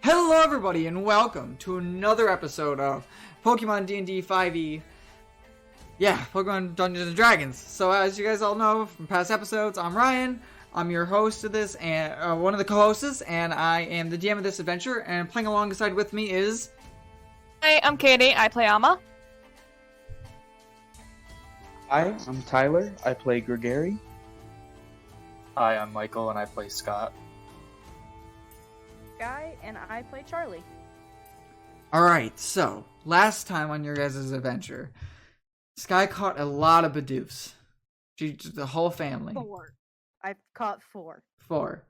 Hello everybody and welcome to another episode of Pokemon D&D 5e. Yeah, Pokemon Dungeons & Dragons. So as you guys all know from past episodes, I'm Ryan. I'm your host of this and one of the co-hosts, and I am the DM of this adventure, and playing alongside with me is... Hi, I'm Katie. I play Amma. Hi, I'm Tyler. I play Gregory. Hi, I'm Michael, and I play Scott. Guy, and I play Charlie. Alright, so, last time on your guys' adventure, Sky caught a lot of Bidoofs. The whole family. 4. I've caught 4. 4.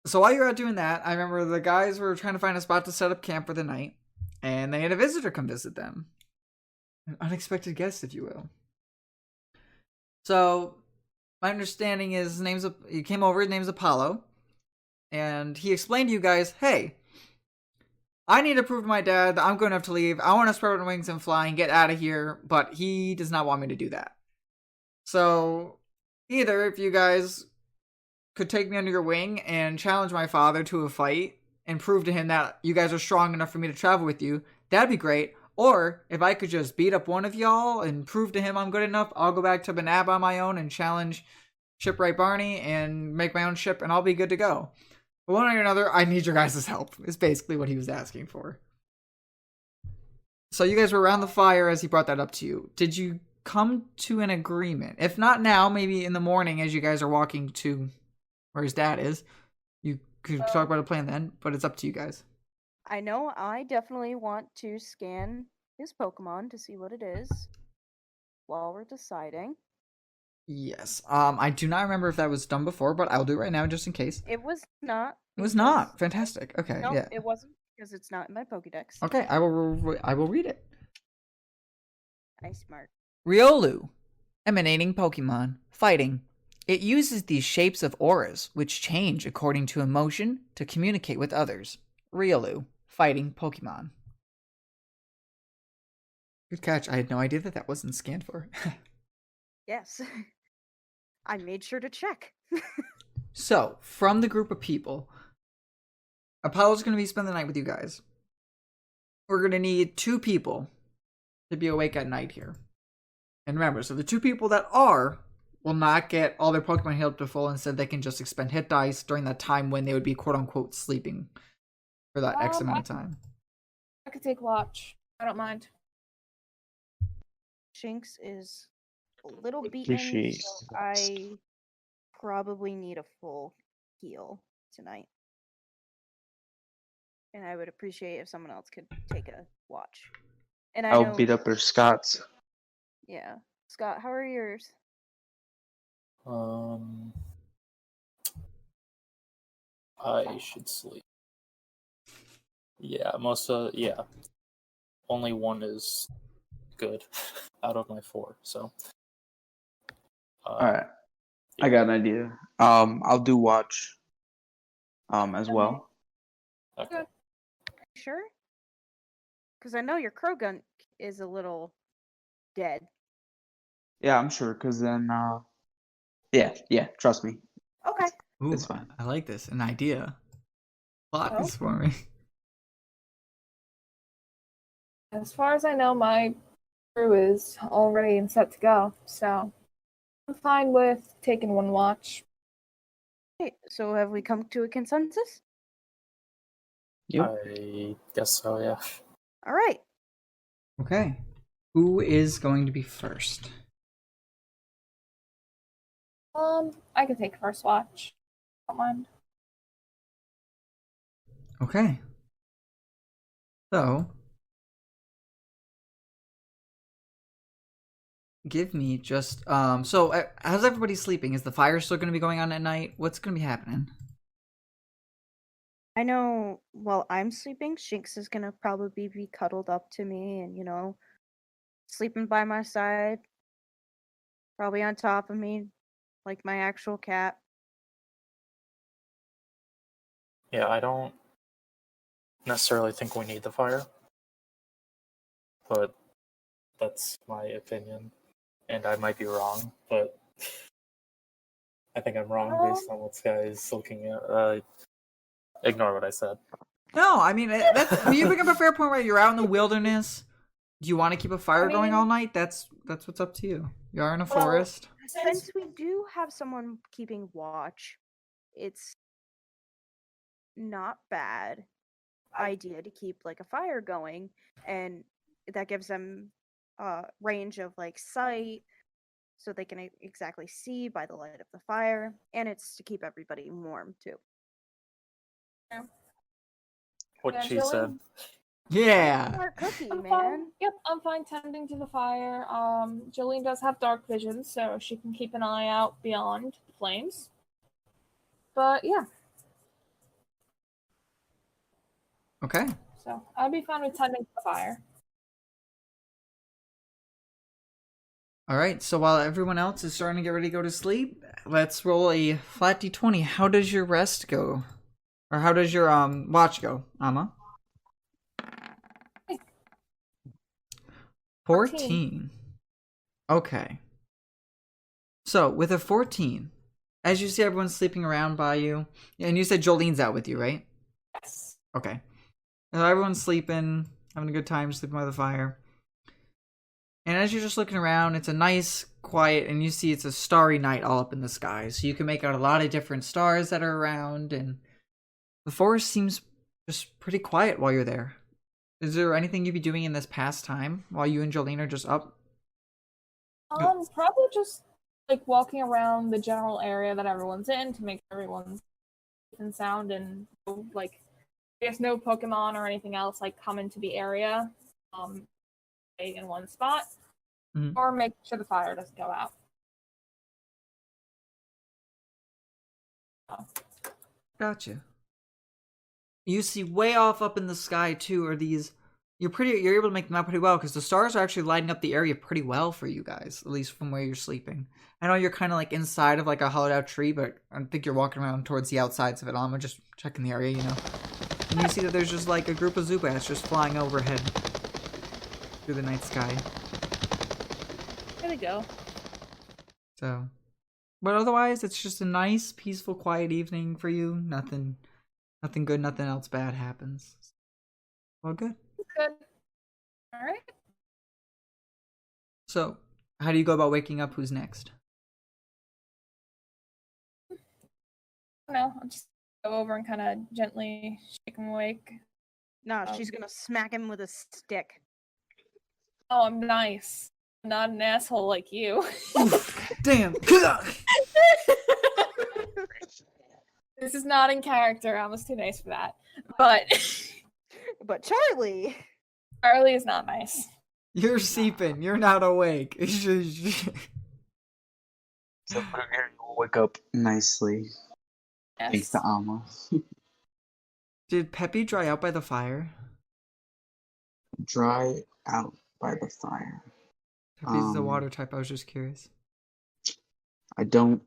So while you're out doing that, I remember the guys were trying to find a spot to set up camp for the night, and they had a visitor come visit them. An unexpected guest, if you will. So, my understanding is he came over, his name's Apollo, and he explained to you guys, hey, I need to prove to my dad that I'm good enough to leave. I want to spread my wings and fly and get out of here, but he does not want me to do that. So, either if you guys could take me under your wing and challenge my father to a fight and prove to him that you guys are strong enough for me to travel with you, that'd be great. Or if I could just beat up one of y'all and prove to him I'm good enough, I'll go back to Banab on my own and challenge Shipwright Barney and make my own ship, and I'll be good to go. But one way or another, I need your guys' help, is basically what he was asking for. So you guys were around the fire as he brought that up to you. Did you come to an agreement? If not now, maybe in the morning as you guys are walking to where his dad is. You could talk about a plan then, but it's up to you guys. I know I definitely want to scan his Pokemon to see what it is while we're deciding. Yes. I do not remember if that was done before, but I'll do it right now just in case. It was not. It was not. Fantastic. Okay, No, yeah. it wasn't because it's not in my Pokédex. Okay, I will read it. I smart. Riolu. Emanating Pokemon. Fighting. It uses these shapes of auras, which change according to emotion, to communicate with others. Riolu. Fighting Pokemon. Good catch. I had no idea that wasn't scanned for. Yes. I made sure to check. So, from the group of people, Apollo's going to be spending the night with you guys. We're going to need 2 people to be awake at night here. And remember, so the 2 people that will not get all their Pokemon healed to full. Instead, they can just expend hit dice during that time when they would be quote-unquote sleeping for that X amount of time. I could take watch. I don't mind. Shanks is a little beaten, so I probably need a full heal tonight. And I would appreciate if someone else could take a watch. And I'll beat up her Scots. Yeah. Scott, how are yours? I should sleep. Yeah, only one is good out of my 4, so. Alright. I got an idea. I'll do watch as well. Okay. Sure? Because I know your Krogan is a little dead. Yeah, I'm sure, because then, yeah, trust me. Okay. Ooh, It's fine. I like this. An idea. Plot Oh. this for me. As far as I know, my crew is all ready and set to go, so I'm fine with taking one watch. Okay, so have we come to a consensus? Yep. I guess so, yeah. All right. Okay. Who is going to be first? I could take first watch. Don't mind. Okay. So, give me just how's everybody sleeping? Is the fire still going to be going on at night? What's going to be happening? I know while I'm sleeping, Shanks is going to probably be cuddled up to me and, sleeping by my side. Probably on top of me, like my actual cat. Yeah, I don't necessarily think we need the fire, but that's my opinion, and I might be wrong, but I think I'm wrong based on what Sky is looking at. ignore what I said. No, I mean you bring up a fair point. Right, you're out in the wilderness. Do you want to keep a fire going all night? That's what's up to you. You are in a forest. Since we do have someone keeping watch, it's not bad idea to keep like a fire going, and that gives them range of like sight, so they can exactly see by the light of the fire, and it's to keep everybody warm too. What she said. Yeah. Smart cookie, I'm man. fine. Yep, I'm fine tending to the fire. Jolene does have dark vision, so she can keep an eye out beyond the flames. But yeah, Okay. so I'd be fine with tending to the fire. All right. So while everyone else is starting to get ready to go to sleep, let's roll a flat d20. How does your rest go, or how does your watch go, Amma? 14. Okay. So with a 14, as you see everyone sleeping around by you, and you said Jolene's out with you, right? Yes. Okay. So everyone's sleeping, having a good time, sleeping by the fire. And as you're just looking around, it's a nice, quiet, and you see it's a starry night all up in the sky. So you can make out a lot of different stars that are around, and the forest seems just pretty quiet while you're there. Is there anything you'd be doing in this past time while you and Jolene are just up? Probably just like walking around the general area that everyone's in to make sure everyone's safe and sound, and like I guess no Pokemon or anything else like come into the area stay in one spot, or make sure the fire doesn't go out. Gotcha. You see way off up in the sky too are these, you're able to make them out pretty well because the stars are actually lighting up the area pretty well for you guys, at least from where you're sleeping. I know you're kind of like inside of like a hollowed out tree, but I think you're walking around towards the outsides of it. I'm just checking the area, you know. And you see that there's just like a group of Zubats just flying overhead through the night sky. There we go. So, but otherwise it's just a nice, peaceful, quiet evening for you. Nothing good, nothing else bad happens. Well, good. Good. All right. So, how do you go about waking up? Who's next? No, I'll just go over and kind of gently shake him awake. No, she's gonna smack him with a stick. Oh, I'm nice. I'm not an asshole like you. Damn. This is not in character. I was too nice for that. But But Charlie! Charlie is not nice. You're sleeping. You're not awake. So Gary will wake up nicely. Thanks Yes. to Amma. Did Peppy dry out by the fire? Dry out by the fire. Peppy's the water type. I was just curious. I don't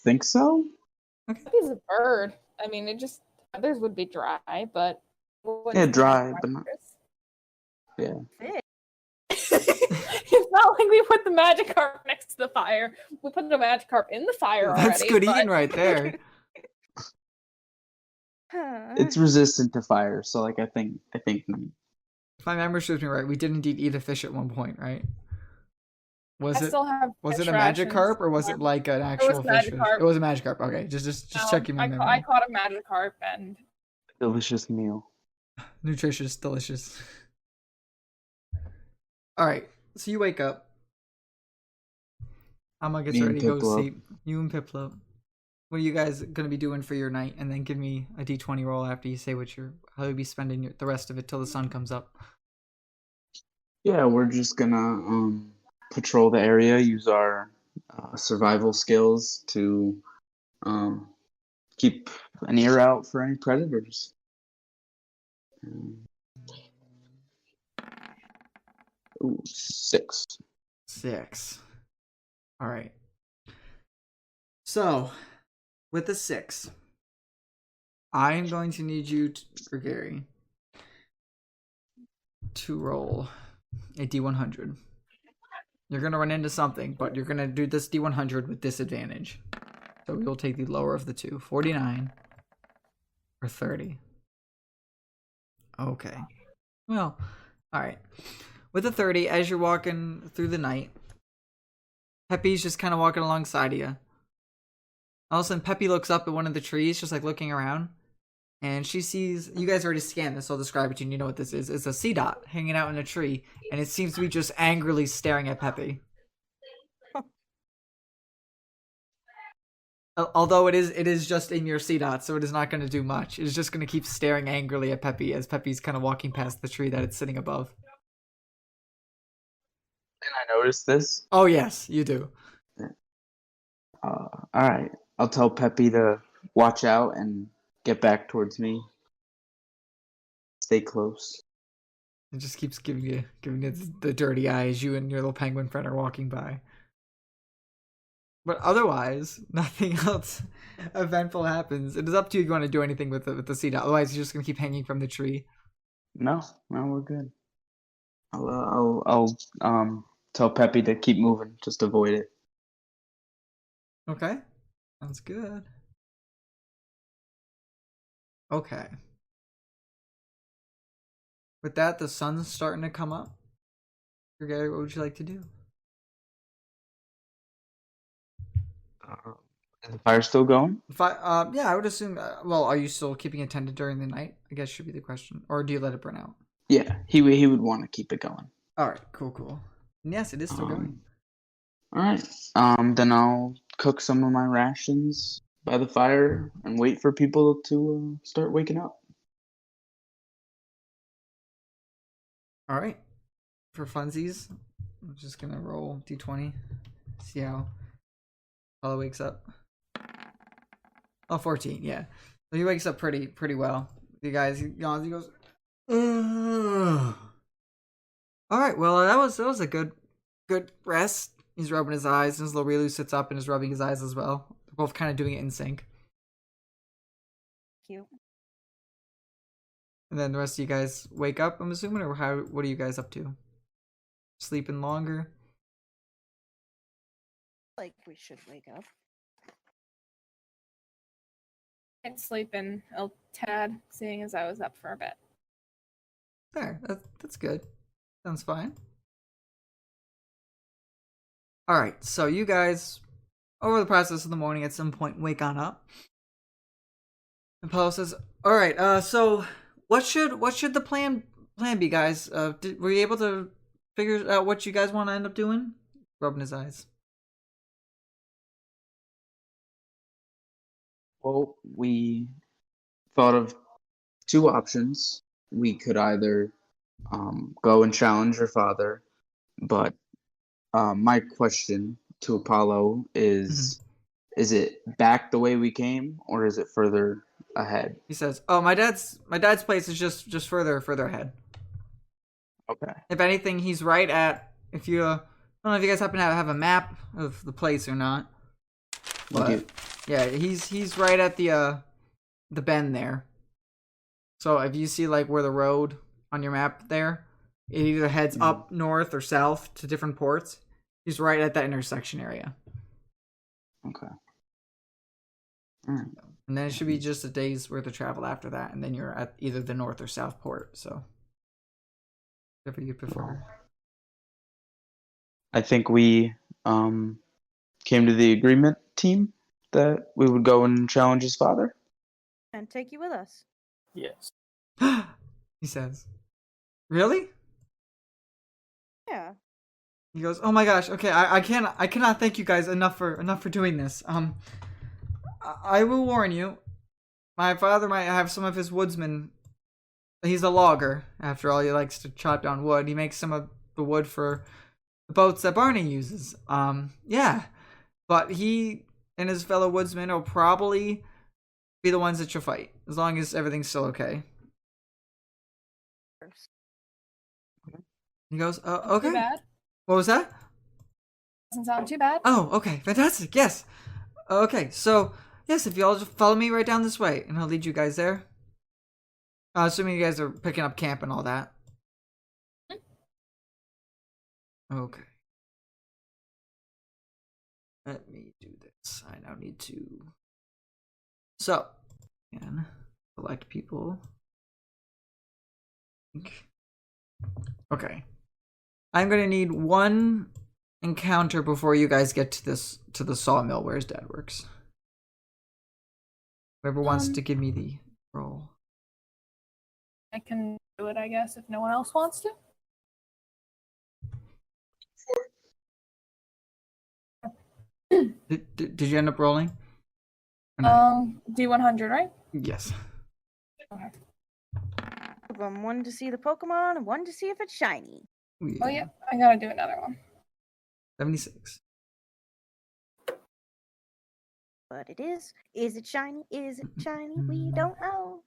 think so. He's a bird. I mean, others would be dry, but Yeah, dry, but not. Yeah. It's not like we put the Magikarp next to the fire. We put the Magikarp in the fire already. That's good eating right there. It's resistant to fire, so like I think If my memory serves me right, we did indeed eat a fish at one point, right? Was I it still have was fish it a rations. Magikarp or was it like an actual fish? Magikarp. It was a Magikarp. Okay, just checking my memory. I caught a Magikarp and delicious meal. Nutritious, delicious. All right, so you wake up. Amma gets Me ready and to go to Piplup. sleep. You and Piplup. What are you guys gonna be doing for your night? And then give me a d20 roll after you say how you'll be spending the rest of it till the sun comes up. Yeah, we're just gonna patrol the area, use our survival skills to keep an ear out for any predators. Ooh, 6. 6. All right. So, with the 6, I am going to need you, Gregary, to roll a d100. You're going to run into something, but you're going to do this d100 with disadvantage. So we will take the lower of the two. 49 Or 30. Okay. Well, alright. With the 30, as you're walking through the night, Peppy's just kind of walking alongside of you. All of a sudden, Peppy looks up at one of the trees, just like looking around. And she sees, you guys already scanned this, so I'll describe it to you and you know what this is. It's a sea dot hanging out in a tree, and it seems to be just angrily staring at Peppy. Although it is just in your sea dot, so it is not going to do much. It is just going to keep staring angrily at Peppy as Peppy's kind of walking past the tree that it's sitting above. And I noticed this. Oh yes, you do. All right. I'll tell Peppy to watch out and get back towards me. Stay close. It just keeps giving you the dirty eye as you and your little penguin friend are walking by. But otherwise, nothing else eventful happens. It is up to you if you want to do anything with the sea dot. Otherwise, you're just gonna keep hanging from the tree. No, we're good. I'll tell Peppy to keep moving, just avoid it. Okay, sounds good. Okay. With that, the sun's starting to come up. Gary, what would you like to do? Is the fire still going? Yeah, I would assume. Well, are you still keeping it tended during the night? I guess should be the question. Or do you let it burn out? Yeah, he would want to keep it going. All right, cool. And yes, it is still going. All right. Then I'll cook some of my rations by the fire and wait for people to start waking up. All right. For funsies, I'm just gonna roll d20, see how Paula wakes up. Oh, 14, yeah. So he wakes up pretty well. You guys, he yawns, he goes, ugh. All right, well, that was a good rest. He's rubbing his eyes, and his little Riolu sits up and is rubbing his eyes as well. They're both kind of doing it in sync. Cute. And then the rest of you guys wake up, I'm assuming, or what are you guys up to? Sleeping longer? Like we should wake up. And sleep in a tad, seeing as I was up for a bit. There, that's good. Sounds fine. Alright, so you guys, over the process of the morning, at some point, wake on up. And Paulo says, alright, so what should the plan be, guys? Were you able to figure out what you guys want to end up doing? Rubbing his eyes. Well, we thought of two options. We could either go and challenge your father, but my question to Apollo is it back the way we came, or is it further ahead? He says, "Oh, my dad's place is just further ahead. Okay. If anything, he's right at. If you, I don't know if you guys happen to have a map of the place or not, but yeah, he's right at the bend there. So if you see like where the road on your map there, it either heads up north or south to different ports. He's right at that intersection area. Okay. All right. And then it should be just a day's worth of travel after that, and then you're at either the north or south port. So, whatever you prefer. I think we came to the agreement, team, that we would go and challenge his father. And take you with us. Yes. He says, "Really?" Yeah. He goes, "Oh my gosh, okay, I cannot thank you guys enough for doing this. I will warn you, my father might have some of his woodsmen. He's a logger, after all. He likes to chop down wood. He makes some of the wood for the boats that Barney uses. Yeah, but he and his fellow woodsmen will probably be the ones that you'll fight, as long as everything's still okay." He goes, "Okay." Too bad. What was that? Doesn't sound too bad. Oh, okay, fantastic. Yes. Okay, so yes, if y'all just follow me right down this way, and I'll lead you guys there. Assuming you guys are picking up camp and all that. Okay. Let me do this. I now need to. So, again, select people. Okay. I'm gonna need one encounter before you guys get to the sawmill where his dad works. Whoever wants to give me the roll. I can do it, I guess, if no one else wants to. Did you end up rolling? Or not? D100, right? Yes. Okay. One to see the Pokemon and one to see if it's shiny. Oh yeah, I gotta do another one. 76. But it is. Is it shiny? Is it shiny? We don't know.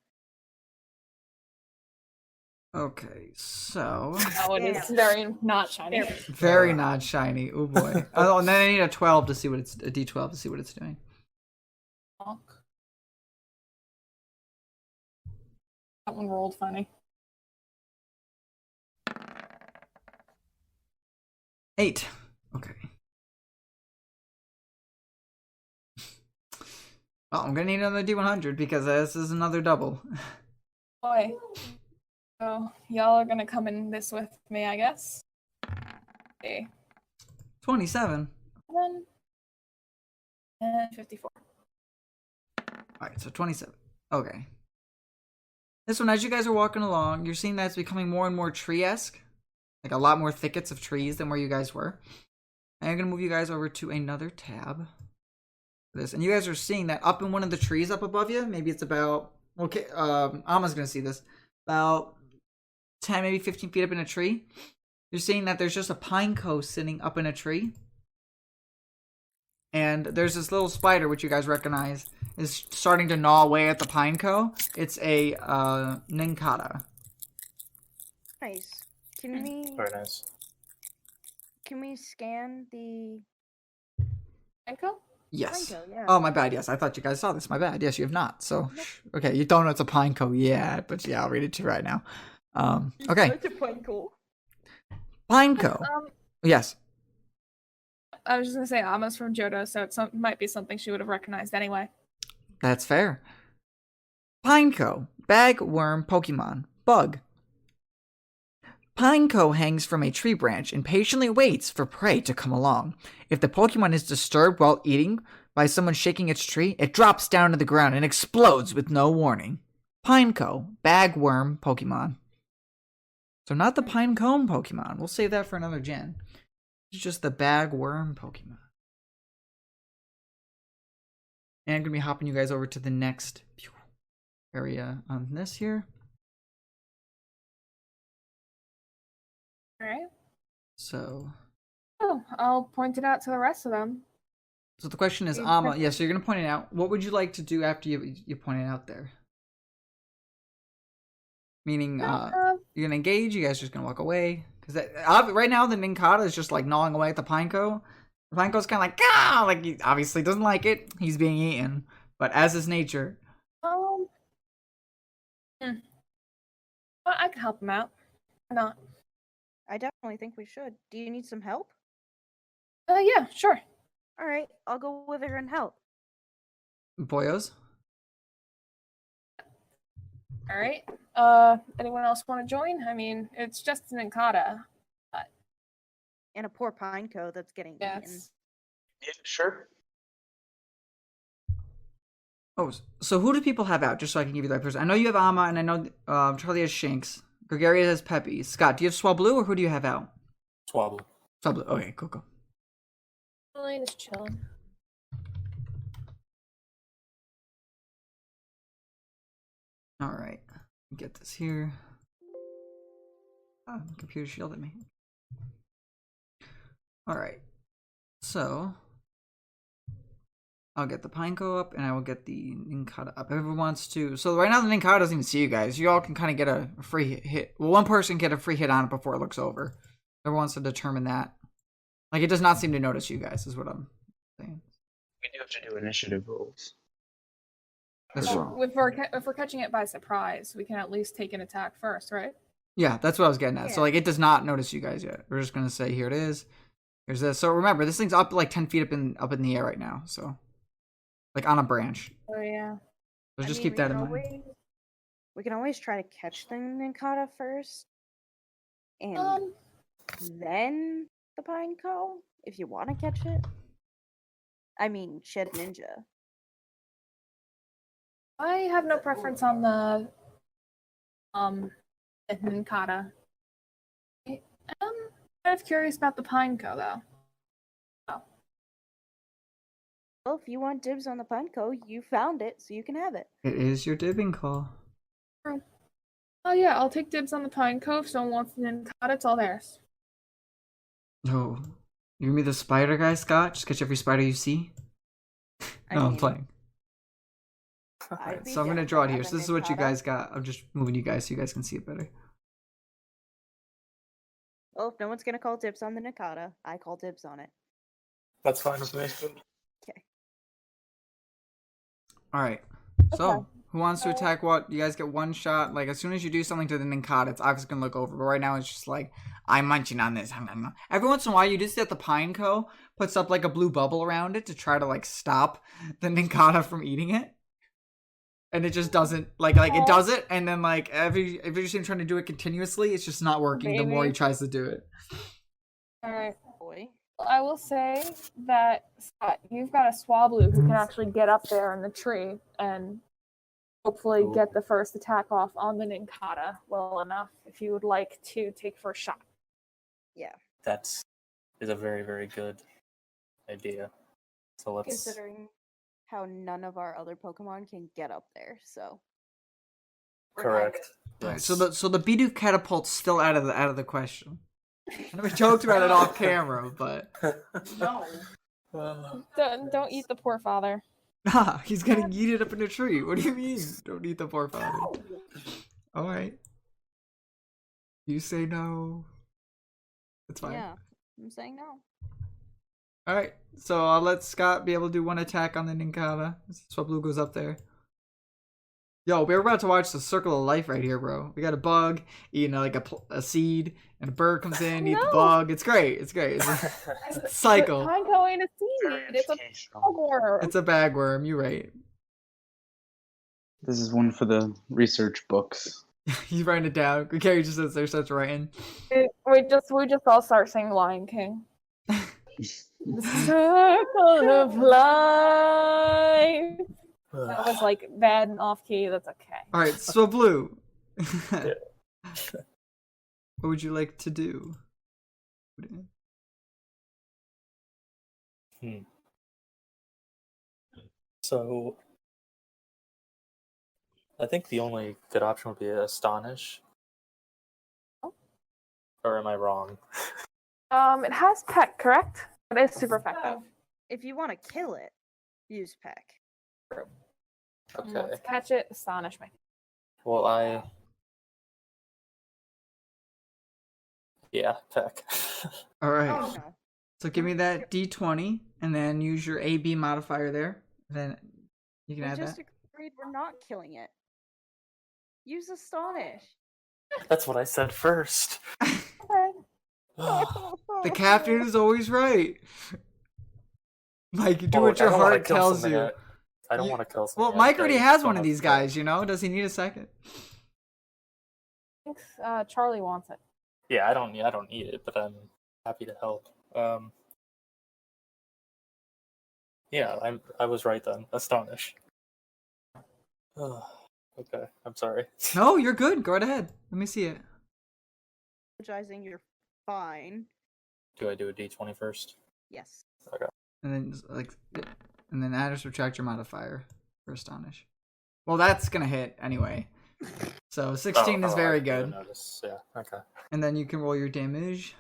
Okay, so Oh, it is very not shiny. very not shiny. Oh boy. Oh, and then I need a 12 to see what it's a D12 to see what it's doing. That one rolled funny. 8. Okay. Well, I'm gonna need another D100 because this is another double. Boy. So y'all are gonna come in this with me, I guess. Okay. 27. 7 and 54. Alright, so 27. Okay. This one, as you guys are walking along, you're seeing that it's becoming more and more tree-esque. Like a lot more thickets of trees than where you guys were. And I'm going to move you guys over to another tab. This, and you guys are seeing that up in one of the trees up above you. Maybe it's about, okay, Alma's going to see this. About 10, maybe 15 feet up in a tree. You're seeing that there's just a pine cone sitting up in a tree. And there's this little spider, which you guys recognize, is starting to gnaw away at the pine cone. It's a Ninkata. Nice. Very nice. Can we scan the Echo? Yes. Pineco? Yeah. Oh, my bad. Yes, I thought you guys saw this. My bad. Yes, you have not. So, okay, you don't know it's a pine cone yet, but yeah, I'll read it to you right now. Okay. It's a Pineco. Pine cone. Yes. I was just gonna say Alma's from Johto, so it might be something she would have recognized anyway. That's fair. Pineco, bagworm Pokemon, bug. Pineco hangs from a tree branch and patiently waits for prey to come along. If the Pokemon is disturbed while eating by someone shaking its tree, it drops down to the ground and explodes with no warning. Pineco, bagworm Pokemon. So not the Pinecone Pokemon. We'll save that for another gen. It's just the bagworm Pokemon. And I'm going to be hopping you guys over to the next area on this here. Alright. So I'll point it out to the rest of them. So the question is, Alma, yeah, so you're going to point it out. What would you like to do after you point it out there? Meaning, you're going to engage, you guys are just going to walk away? Because right now the Ninkata is just like gnawing away at the Pineco. The Pineco's kind of like, ah! Like, he obviously doesn't like it. He's being eaten. But as his nature. I can help him out. Why not? I definitely think we should. Do you need some help? Yeah, sure. All right, I'll go with her and help. Boyos? Alright. Anyone else want to join? I mean, it's just an Ninkata. And a poor Pineco that's getting eaten. Yeah, sure. Oh, so who do people have out? Just so I can give you the right person. I know you have Alma, and I know Charlie has Shanks. Gregaria has Peppy. Scott, do you have Swablu, or who do you have out? Swablu. Swablu. Okay, cool. Elaine is chilling. All right, get this here. Oh, computer shielded me. All right, so I'll get the Pineco up, and I will get the Ninkata up. Whoever wants to. So right now the Ninkata doesn't even see you guys. You all can kind of get a free hit. Well, one person can get a free hit on it before it looks over. Whoever wants to determine that. Like, it does not seem to notice you guys, is what I'm saying. We do have to do initiative rolls. That's Well, true. If we're catching it by surprise, we can at least take an attack first, right? Yeah, that's what I was getting at. So, Yeah. like, it does not notice you guys yet. We're just going to say, here it is. Here's this. So, remember, this thing's up like 10 feet up in the air right now. So, like, on a branch. Oh, yeah. So, just keep that in mind. We can always try to catch the Ninkata first, and then the Pineco, if you want to catch it. I mean, Shed Ninja. I have no preference on the Ninkata. I'm kind of curious about the Pineco though. Well, if you want dibs on the Pineco, you found it, so you can have it. It is your dibbing call. Oh yeah, I'll take dibs on the Pineco. If someone wants the Ninkata, it's all theirs. Oh, you give me the spider guy, Scott? Just catch every spider you see? No, I'm playing. Alright, so I'm gonna draw it here. So this is what you guys got. I'm just moving you guys so you guys can see it better. Well, if no one's gonna call dibs on the Ninkata, I call dibs on it. That's fine with me. Okay. Alright. So, who wants to attack what? You guys get one shot. Like, as soon as you do something to the Ninkata, it's obviously gonna look over. But right now, it's just like, I'm munching on this. Every once in a while, you just see that the Pineco puts up, like, a blue bubble around it to try to, like, stop the Ninkata from eating it. And it just doesn't, like it does it, and then, like, if you see him trying to do it continuously, it's just not working the more he tries to do it. Alright. Boy. I will say that, Scott, you've got a Swablu who can actually get up there in the tree and hopefully get the first attack off on the Ninkata well enough if you would like to take first shot. Yeah. That is a very, very good idea. So let's... Considering how none of our other Pokemon can get up there, so... Correct. Alright, so the Bidoof Catapult's still out of the question. I know we joked about it off camera, but No. Don't eat the poor father. nah, he's gonna eat it up in a tree. What do you mean? Don't eat the poor father. All right, you say no. It's fine. Yeah, I'm saying no. All right, so I'll let Scott be able to do one attack on the Ninkata. Swablu goes up there. Yo, we're about to watch the circle of life right here, bro. We got a bug eating like a seed, and a bird comes in, eats the bug. It's great. It's great. It's a cycle. Pineco ain't a seed. It's a bagworm. It's a bagworm. You're right. This is one for the research books. He's writing it down. Gary just sits there, starts writing. We just all start singing Lion King. The circle of life. That was like bad and off key. That's okay. All right, Swablu. Yeah. What would you like to do? So, I think the only good option would be Astonish. Oh. Or am I wrong? It has Peck, correct? It is super effective. If you want to kill it, use Peck. True. Okay. Let's catch it. Astonish me. Well, yeah, Peck. All right. Oh, no. So give me that D20, and then use your AB modifier there. Then you can We add just that. agreed we're not killing it. Use Astonish. That's what I said first. Okay. The captain is always right. Mike, you do Well, what your I don't wanna heart kill tells something you. I don't You- want to kill something. Well, Mike already has so one of much these for- guys, you know? Does he need a second? Thanks. Charlie wants it. Yeah, I don't need it, but I'm happy to help. Yeah, I was right then. Astonish. Okay, I'm sorry. No, you're good. Go right ahead. Let me see it. Apologizing, you're fine. Do I do a D20 first? Yes. Okay. And then add or subtract your modifier for Astonish. Well, that's gonna hit anyway. So 16 is I very didn't good. notice. Yeah. Okay. And then you can roll your damage.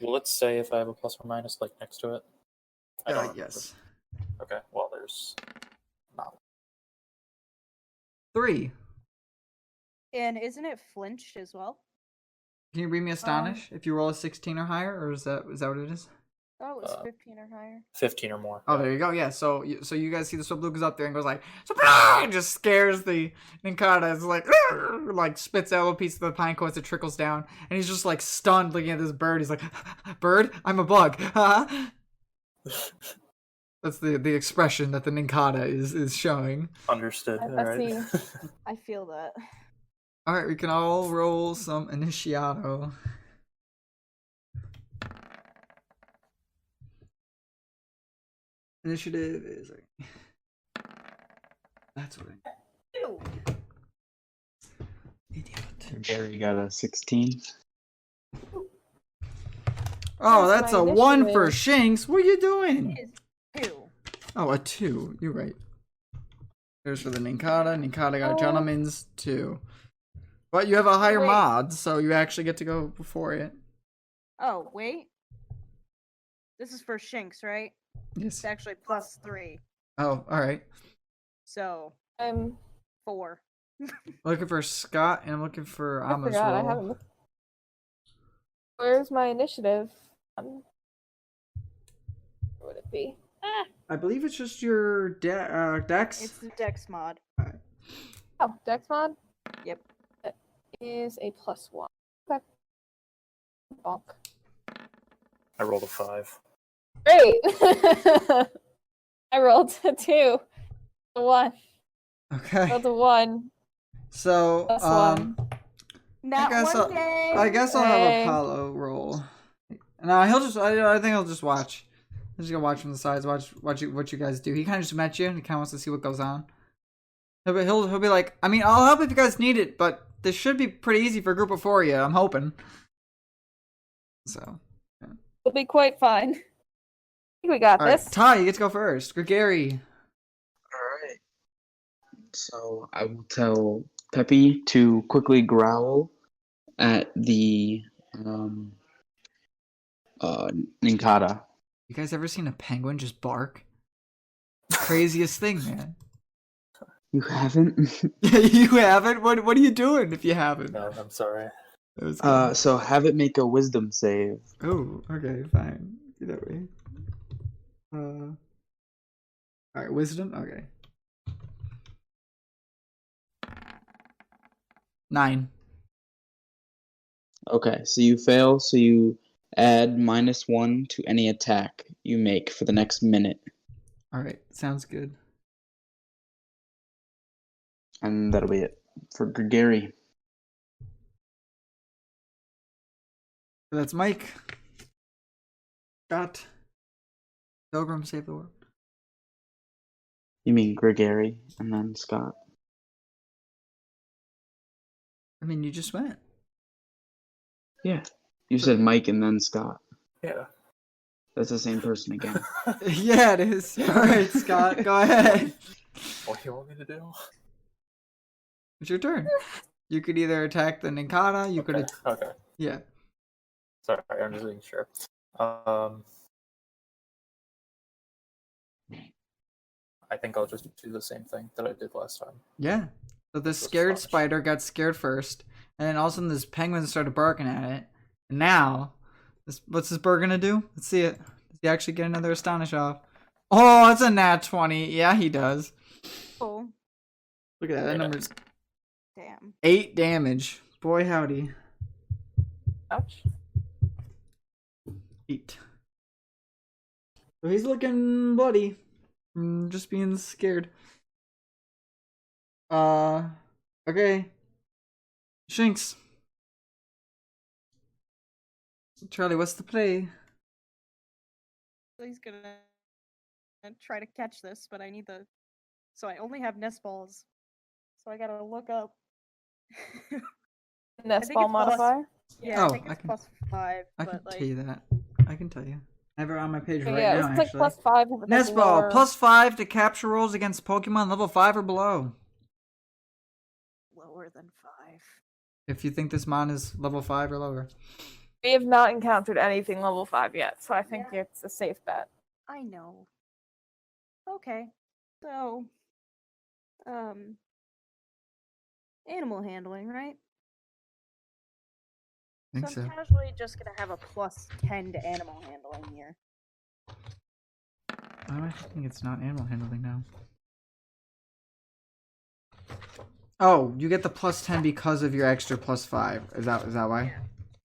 Well, let's say if I have a plus or minus like next to it. I don't remember. Yes. Okay. Well, there's not. 3. And isn't it flinched as well? Can you read me Astonish if you roll a 16 or higher, or is that what it is? Oh, it was 15 or higher. 15 or more. Oh, there you go. Yeah. So you guys see the Swablu goes up there and goes like, "Surprise!" and just scares the Ninkata. It's like spits out a piece of the pine cone as it trickles down, and he's just like stunned looking at this bird. He's like, "Bird, I'm a bug." Huh? That's the expression that the Ninkata is showing. Understood. I All right. see. I feel that. All right, we can all roll some initiato. Initiative is that's what Ew. idiot. Gary got a 16. Oh, That's that's my a 1 for initiative. Shanks. What are you doing? It is 2. Oh, a 2. You're right. There's for the Ninkata. Ninkata got a Oh. gentleman's 2. But you have a higher Wait. mod, so you actually get to go before it. Oh, wait. This is for Shanks, right? Yes. It's actually +3. Oh, all right. So, I'm 4. Looking for Scott, and I'm looking for I Amos forgot. I roll. haven't. Where's my initiative? Where would it be? Ah. I believe it's just your Dex. It's the Dex mod. Oh, Dex mod. Yep. That is a +1. Okay. Bonk. I rolled a 5. Great. I rolled a 2. A 1. Okay. Rolled a 1. So, +1. Not guess one I'll- day. I guess I'll have Hey. Apollo roll. No, he'll just. I think he'll just watch. He's just gonna watch from the sides. Watch what you guys do. He kind of just met you, and he kind of wants to see what goes on. He'll be like, I mean, I'll help if you guys need it, but this should be pretty easy for a group of 4 of you. I'm hoping. So, It'll be quite fine. I think we got all right, this. Ty, you get to go first. Gary. Alright. So I will tell Peppy to quickly growl at the Ninkata. You guys ever seen a penguin just bark? Craziest thing, man. You haven't? You haven't? What are you doing if you haven't? No, I'm sorry. That was good. So have it make a wisdom save. Oh, okay, fine. Do that way. Alright, wisdom? Okay. 9. Okay, so you fail, so you add -1 to any attack you make for the next minute. Alright, sounds good. And that'll be it for Gary. That's Mike. Scott. Pilgrim save the world. You mean Gregory and then Scott. I mean, you just went. Yeah. You said Mike and then Scott. Yeah. That's the same person again. Yeah, it is. Alright, Scott, go ahead. What do you want me to do? It's your turn. You could either attack the Ninkata, you could. Okay. Yeah. Sorry, I'm just being sure. I think I'll just do the same thing that I did last time. Yeah. So the scared fudge. spider got scared first, and then all of a sudden this penguin started barking at it. And now, what's this bird gonna do? Let's see it. Does he actually get another astonish off? Oh, it's a nat 20. Yeah, he does. Oh, Look at that. That Yeah. number's damn. 8 damage. Boy, howdy. Ouch. 8. So he's looking bloody. From just being scared. Okay. Shanks. Charlie, what's the play? He's gonna try to catch this, but I need the. So I only have nest balls. So I gotta look up. Nest think ball it's plus- modifier. Yeah, Oh, I think I it's can- +5. I but can like, tell you that. I can tell you. I have it on my page right Yeah, now, it's like actually. +5. But Nest that's ball, lower. +5 to capture rolls against Pokemon level 5 or below. lower than 5. If you think this mon is level 5 or lower. We have not encountered anything level 5 yet, so I think Yeah. it's a safe bet. I know. Okay. So, animal handling, right? I think so so. I'm casually just gonna have a +10 to animal handling here. I think it's not animal handling now. Oh, you get the +10 because of your extra +5. Is that why?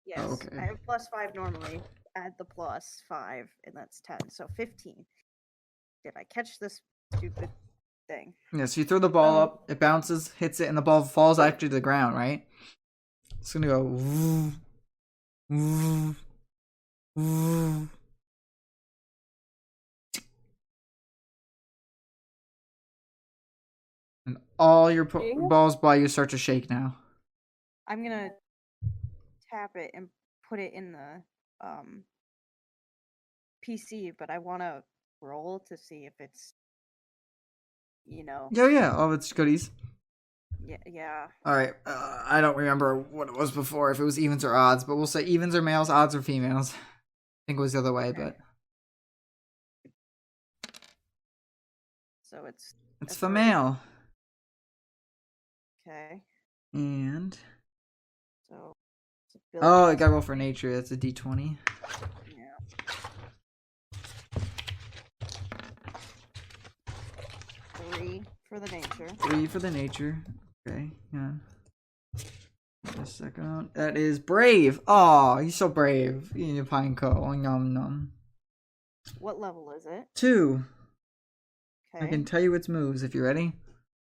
Yes. okay. I have +5 normally. Add the +5, and that's 10, so 15. did I catch this stupid thing? Yeah, so you throw the ball Oh. up, it bounces, hits it, and the ball falls actually to the ground, right? It's gonna go woo, woo, woo. And all your There you go. balls by you start to shake now. I'm gonna tap it and put it in the PC, but I want to roll to see if it's, you know, Yeah, all its goodies. yeah. All right, I don't remember what it was before, if it was evens or odds, but we'll say evens are males, odds are females. I think it was the other way, but So it's it's a for 3. male. Okay. And So it's oh, I got roll for nature. That's a D20. Yeah. 3 for the nature. 3 for the nature. Okay, yeah. Wait a second. That is brave. Oh, he's so brave. You pine cone. Nom nom. What level is it? 2. Okay. I can tell you its moves if you're ready.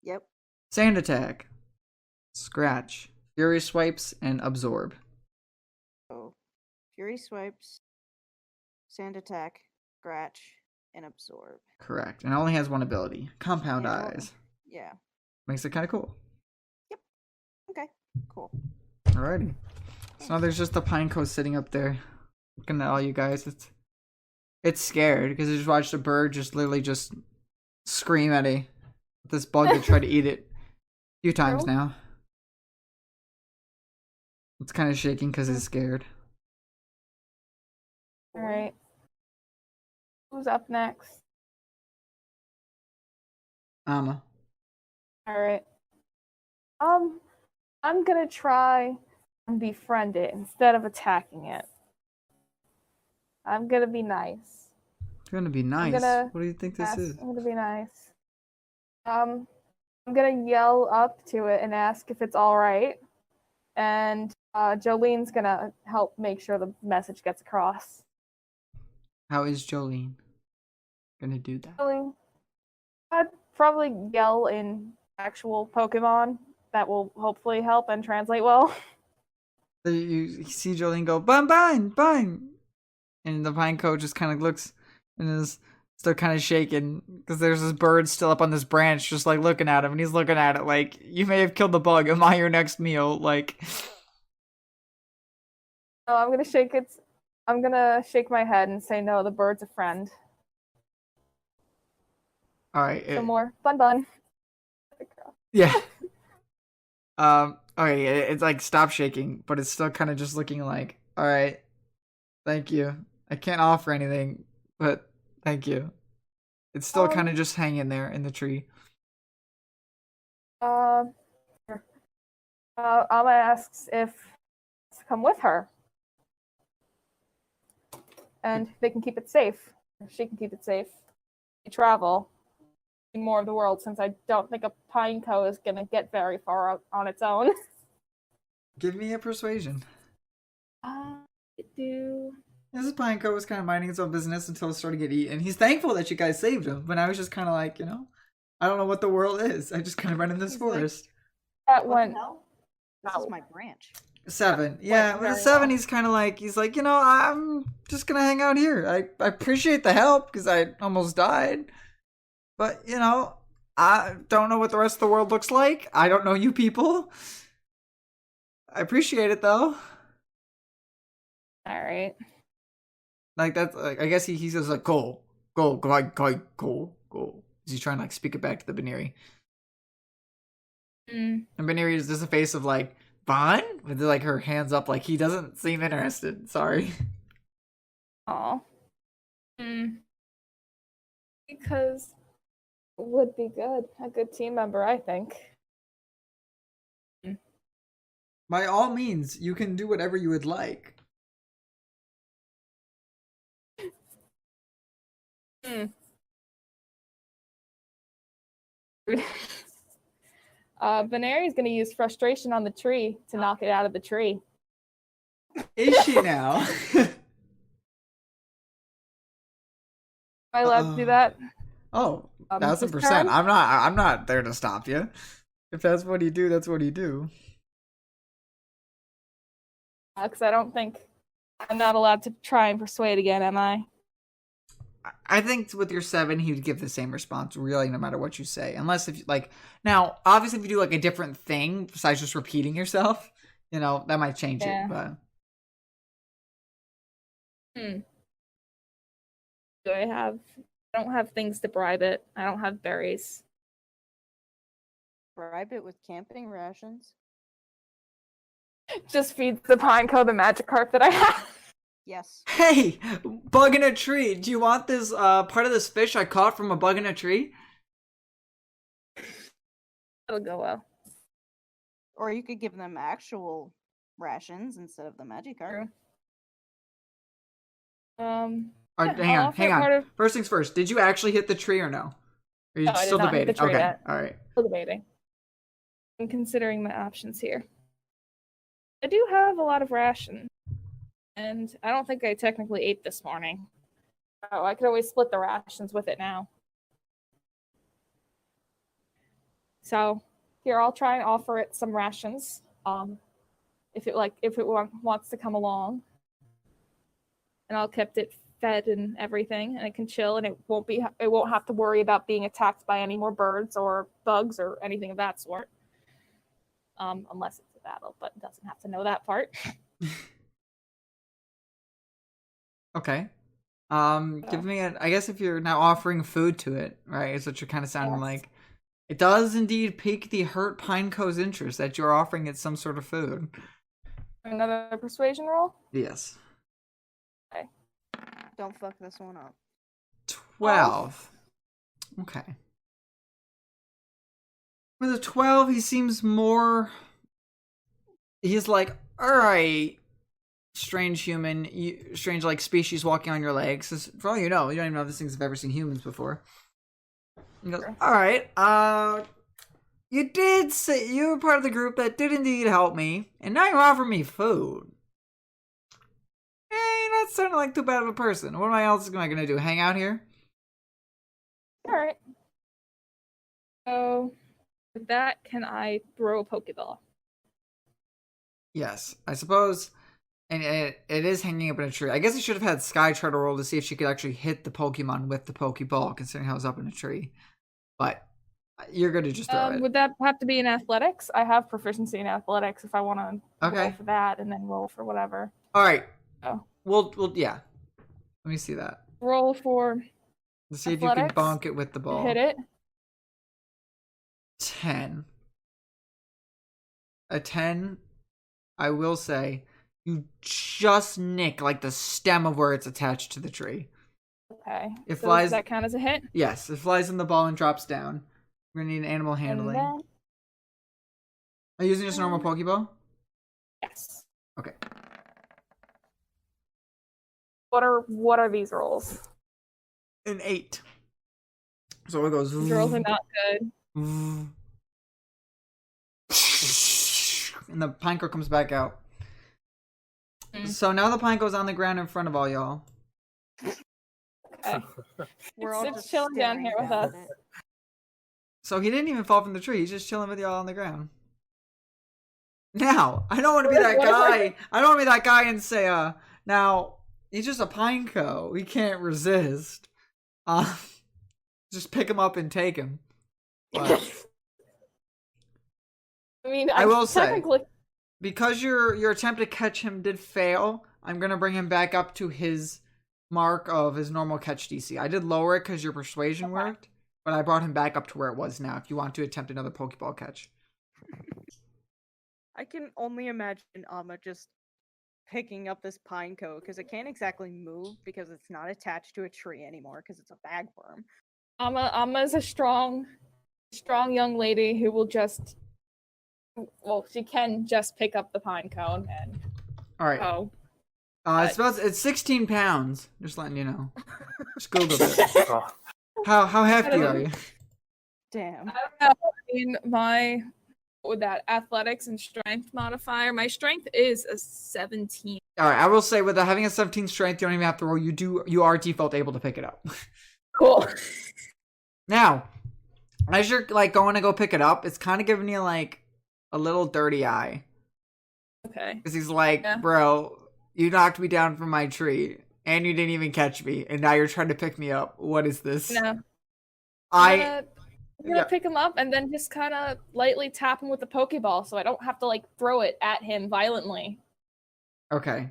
Yep. Sand attack, scratch, fury swipes, and absorb. So Fury Swipes, Sand Attack, Scratch, and Absorb. Correct. And it only has one ability. Compound And eyes. Yeah. Makes it kind of cool. Okay. Cool. Alrighty. So now there's just the pine cone sitting up there, looking at all you guys. It's scared because it just watched a bird just literally just scream at this bug to try to eat it a few times now. It's kind of shaking because it's scared. All right. Who's up next? Amma. All right. I'm gonna try and befriend it instead of attacking it. I'm gonna be nice. It's gonna be nice. gonna What do you think this Yes, is? I'm gonna be nice. I'm gonna yell up to it and ask if it's all right, and Jolene's gonna help make sure the message gets across. How is Jolene gonna do that? Jolene, I'd probably yell in actual Pokemon. That will hopefully help and translate well. So you see Jolene go, bun, bun, bun. And the pine cone just kind of looks and is still kind of shaking because there's this bird still up on this branch just like looking at him. And he's looking at it like, you may have killed the bug. Am I your next meal? Like, Oh, I'm gonna shake my head and say no. The bird's a friend. all right. Some more bun. Yeah. Okay, it's like stop shaking, but it's still kind of just looking like, all right, thank you. I can't offer anything, but thank you. It's still kind of just hanging there in the tree. Alma asks if to come with her, and they can keep it safe. She can keep it safe. We travel see more of the world, since I don't think a pine cone is gonna get very far out on its own. Give me a persuasion. This pine cone was kind of minding its own business until it started to get eaten. He's thankful that you guys saved him, but I was just kind of like, I don't know what the world is. I just kind of ran in this He's forest. That What went. the hell? This is my branch. 7. Yeah, with a very 7, well. he's like, I'm just gonna hang out here. I appreciate the help because I almost died. But, I don't know what the rest of the world looks like. I don't know you people. I appreciate it though. All right. Like that's like, I guess he says like go. Is he trying to like speak it back to the Baneri? And Baneri is just a face of like fine with like her hands up, like he doesn't seem interested. Sorry. Aw. Because it would be good. A good team member, I think. By all means, you can do whatever you would like. Baneri's gonna use frustration on the tree to knock it out of the tree. Is she now? Am I allowed to do that? Oh, this 1000%. turn. I'm not there to stop you. If that's what you do, that's what you do. Because I don't think I'm not allowed to try and persuade again, am I? I think with your 7, he would give the same response, really, no matter what you say. Unless if, like, now, obviously, if you do, like, a different thing besides just repeating yourself, you know, that might change Yeah. it, but. Do I don't have things to bribe it. I don't have berries. Bribe it with camping rations. Just feeds the Pineco the magic carp that I have. Yes. Hey, bug in a tree. Do you want this part of this fish I caught from a bug in a tree? It'll go well. Or you could give them actual rations instead of the Magikarp. True. All right, Yeah, hang I'll on, offer hang it on. part of- First things first. Did you actually hit the tree or no? Are you No, I did still not hit debating? the tree Okay, yet. all right. Still debating. I'm considering my options here. I do have a lot of rations, and I don't think I technically ate this morning. Oh, I could always split the rations with it now. So here, I'll try and offer it some rations. If it wants to come along, and I'll keep it fed and everything, and it can chill, and it won't have to worry about being attacked by any more birds or bugs or anything of that sort. Unless it's a battle, but it doesn't have to know that part. Okay. Give me I guess if you're now offering food to it, right? Is what you're kind of sounding Yes. like. It does indeed pique the hurt Pineco's interest that you're offering it some sort of food. Another persuasion roll? Yes. Don't fuck this one up. 12. Okay. With a 12, he seems more. He's like, all right, strange human, strange like species walking on your legs. For all you don't even know if these things have ever seen humans before. He goes, all right, you did say you were part of the group that did indeed help me, and now you offer me food. You're not sounding like too bad of a person. What else am I gonna do? Hang out here? Alright. So, with that, can I throw a Pokeball? Yes, I suppose. And it is hanging up in a tree. I guess I should have had Sky try to roll to see if she could actually hit the Pokemon with the Pokeball, considering how it's up in a tree. But you're going to just throw it. Would that have to be in athletics? I have proficiency in athletics if I want to Okay. roll for that and then roll for whatever. All right. Oh. We'll yeah. Let me see that. Roll for Let's see if you can athletics bonk it with the ball. hit it. 10. A 10, I will say, you just nick like the stem of where it's attached to the tree. Okay. It So flies. does that count as a hit? Yes, it flies in the ball and drops down. We're gonna need animal handling. And then, Are you using just a normal Pokeball? yes. Okay. What are these rolls? An 8. So it goes. These rolls are not good. And the Pineco comes back out. So now the Pineco's on the ground in front of all y'all. Okay. We're It's- all it's just chilling down here with staring us. at it. So he didn't even fall from the tree. He's just chilling with y'all on the ground. Now, I don't want to be that guy. I don't want to be that guy and say, now, he's just a Pineco. He can't resist. Just pick him up and take him. But I mean, I will say, technically, because your attempt to catch him did fail, I'm going to bring him back up to his mark of his normal catch DC. I did lower it because your persuasion worked, but I brought him back up to where it was now if you want to attempt another Pokeball catch. I can only imagine Amma just picking up this Pineco because it can't exactly move because it's not attached to a tree anymore because it's a bagworm. Amma's a strong young lady who will just, well, she can just pick up the pine cone and All right. go. It's 16 pounds. Just letting you know. Just Googled it. Oh, How hefty are you? Damn. I don't know. I mean, with that athletics and strength modifier, my strength is a 17. All right. I will say, with having a 17 strength, you don't even have to roll. You are default able to pick it up. Cool. Now, as you're like going to go pick it up, it's kind of giving you like a little dirty eye. Okay. Because he's like, Yeah. bro, you knocked me down from my tree, and you didn't even catch me, and now you're trying to pick me up. What is this? No. I I'm gonna pick him up and then just kind of lightly tap him with the Pokeball, so I don't have to like throw it at him violently. okay.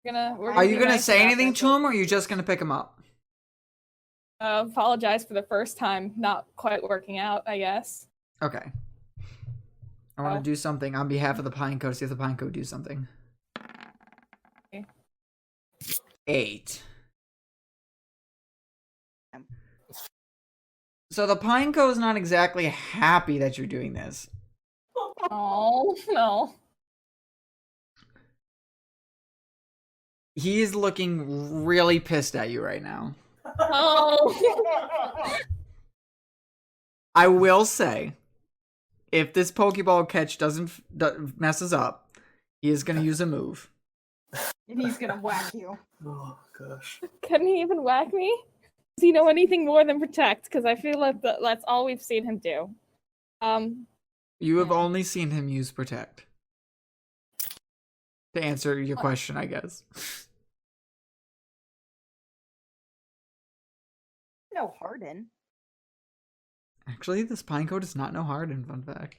Are you gonna say anything to him, or are you just gonna pick him up? Apologize for the first time not quite working out, I guess. Okay. I want to do something on behalf of the Pine Code. See if the Pine Code do something. Okay. 8. So the Pine Code is not exactly happy that you're doing this. Oh no. He is looking really pissed at you right now. Oh. I will say, if this Pokeball catch messes up, he is going to use a move. And he's gonna whack you. Oh gosh. Can he even whack me? Does he know anything more than protect? Because I feel like that's all we've seen him do. You have only seen him use protect. To answer your question, I guess. No Harden. Actually, this Pine Code does not know Harden, fun fact.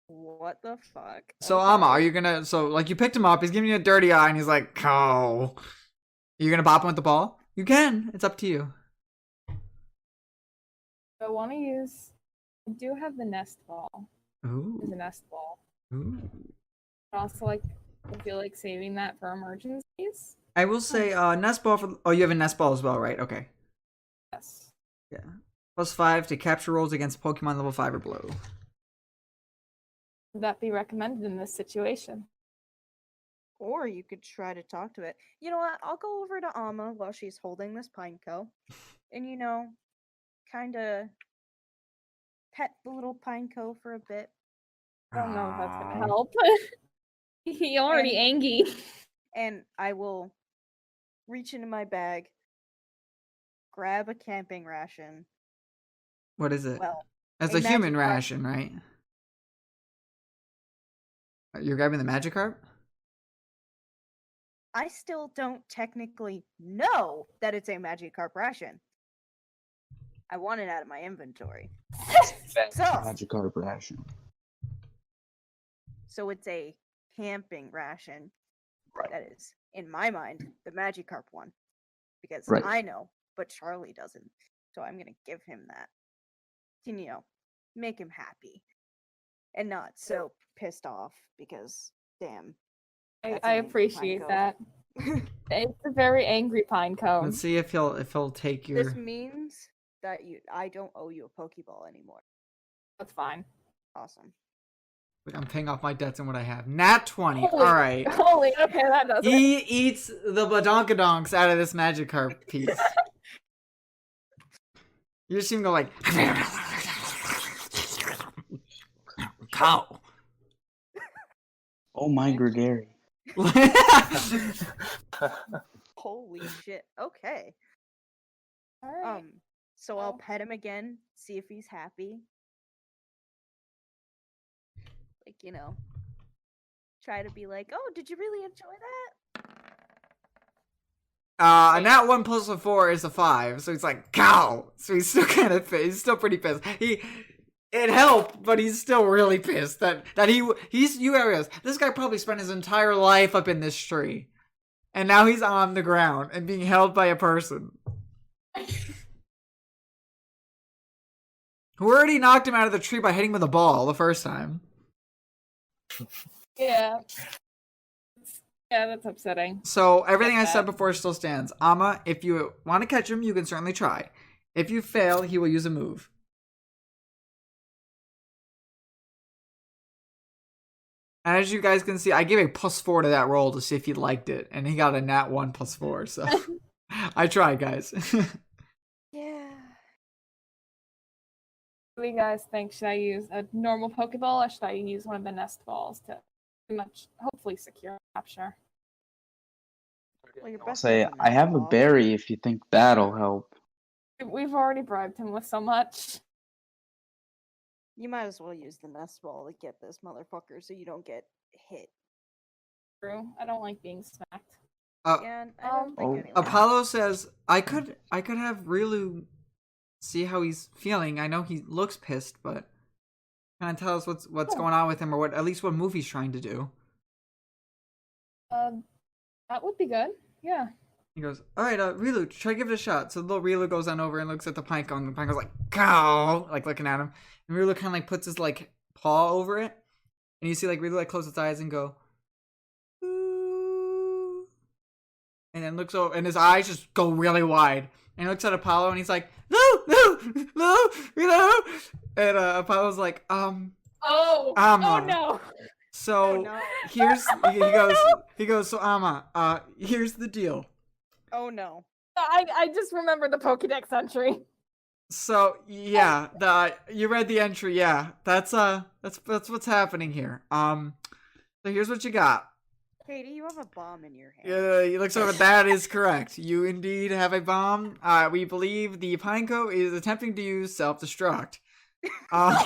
What the fuck? So, Okay. Amma, are you gonna... So, like, you picked him up, he's giving you a dirty eye, and he's like, oh. You gonna bop him with the ball? You can. It's up to you. I want to use. I do have the nest ball. Ooh. There's a nest ball. Ooh. But also, like, I feel like saving that for emergencies. I will say, nest ball for... Oh, you have a nest ball as well, right? Okay. Yes. Yeah. +5 to capture rolls against Pokemon level 5 or below. Would that be recommended in this situation? Or you could try to talk to it. You know what? I'll go over to Amma while she's holding this Pineco. And, you know, kind of pet the little Pineco for a bit. I don't know if that's Aw. gonna help. He already And- angry. And I will reach into my bag, grab a camping ration. What is it? Well, That's a a human Magikarp. ration, right? You're grabbing the Magikarp? I still don't technically know that it's a Magikarp ration. I want it out of my inventory. So, Magikarp ration. so it's a camping ration. Right. That is, in my mind, the Magikarp one. Because Right. I know, but Charlie doesn't. So I'm going to give him that. And, you know, make him happy. And not so pissed off because, damn. That's I an angry appreciate Pineco. that. It's a very angry pine cone. Let's see if he'll take your... This means that I don't owe you a Pokeball anymore. That's fine. Awesome. I'm paying off my debts and what I have. Nat 20. Holy- Alright. Holy, okay, that does it. He eats the badonkadonks out of this Magikarp piece. You just see him go like... Cow. Oh my Gregory. Holy shit. Okay. All right. So I'll Well. pet him again, see if he's happy. Like, you know, try to be like, oh, did you really enjoy that? A nat 1 plus a 4 is a 5, so he's like, cow! So he's still kind of pissed. He's still pretty pissed. It helped, but he's still really pissed that you realize this guy probably spent his entire life up in this tree. And now he's on the ground and being held by a person. Who already knocked him out of the tree by hitting him with a ball the first time. Yeah. Yeah, that's upsetting. So everything I Get said that. before still stands. Amma, if you want to catch him, you can certainly try. If you fail, he will use a move. And as you guys can see, I gave a +4 to that roll to see if he liked it, and he got a nat 1 +4, so I tried, guys. Yeah. What do you guys think? Should I use a normal Pokeball or should I use one of the nest balls to pretty much hopefully secure capture? Well, your I'll best say bet's a I have a Nuzlocke. berry if you think that'll help. We've already bribed him with so much. You might as well use the nest ball to get this motherfucker so you don't get hit. True. I don't like being smacked. Yeah, and I don't think Oh. anyone. Apollo says, I could have Rilu see how he's feeling. I know he looks pissed, but kind of tell us what's going on with him, or at least what move he's trying to do. That would be good. Yeah. He goes, all right, Rilu, try to give it a shot. So little Rilu goes on over and looks at the Pineco, and the Pineco's like, cow, like looking at him. And Rilu kind of like puts his like paw over it, and you see like Rilu like close its eyes and go, ooh, and then looks over, and his eyes just go really wide. And he looks at Apollo, and he's like, no, Rilu. And Apollo's like, Oh no. So Oh, no. he goes, so Amma, here's the deal. Oh no. I just remember the Pokédex entry. So yeah, you read the entry, yeah. That's what's happening here. So here's what you got. Katie, you have a bomb in your hand. Yeah, he looks over. That is correct. You indeed have a bomb. We believe the Pineco is attempting to use self-destruct. No.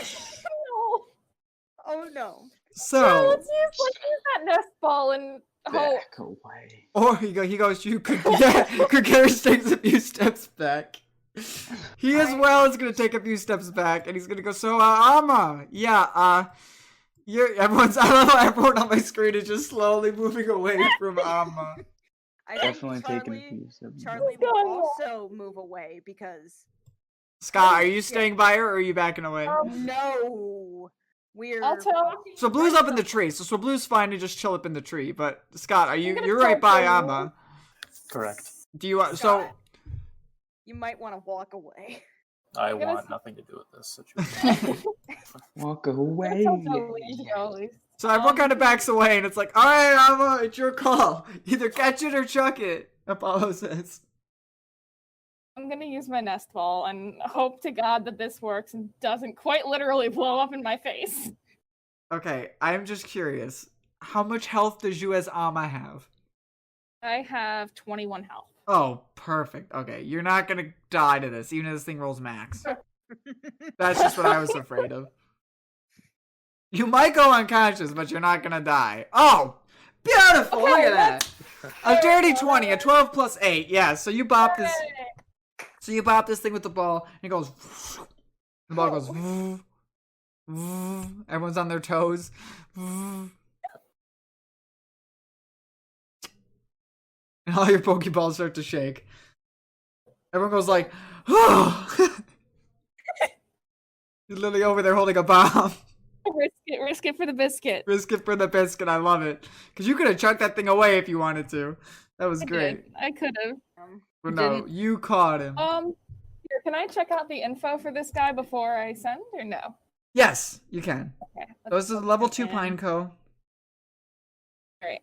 Oh no. So Let's use that nest ball and hope. Back away. or he goes, you could Kukarish takes a few steps back. He as well is gonna take a few steps back, and he's gonna go, so Amma, yeah, everyone on my screen is just slowly moving away from Amma. I think Definitely taking a few steps. Charlie will also move away because Scott, are you staying by her or are you backing away? no, we're. I'll tell. So Blue's up in the tree, so Blue's fine to just chill up in the tree. But Scott, you're tell right by Blue. Amma. Correct. Do you want so? You might want to walk away. I gonna want s- nothing to do with this situation. Walk away. Tell Jolie to go at least. So everyone kind of backs away, and it's like, all right, Amma, it's your call. Either catch it or chuck it. Apollo says. I'm gonna use my nest ball and hope to God that this works and doesn't quite literally blow up in my face. Okay, I'm just curious. How much health does you as Amma have? I have 21 health. Oh, perfect. Okay, you're not gonna die to this, even if this thing rolls max. That's just what I was afraid of. You might go unconscious, but you're not gonna die. Oh, beautiful! Look at that. A dirty 20, a 12 plus 8. Yeah, so you bop this. So you bop this thing with the ball, and it goes. The ball goes. Everyone's on their toes. And all your Pokeballs start to shake. Everyone goes like, oh! You're literally over there holding a bomb. Risk it for the biscuit. Risk it for the biscuit. I love it. Because you could have chucked that thing away if you wanted to. That was I great. did. I could have. But no, didn't. you caught him. Here, can I check out the info for this guy before I send, or no? Yes, you can. Okay. So this is level 2 in. Pineco. Alright.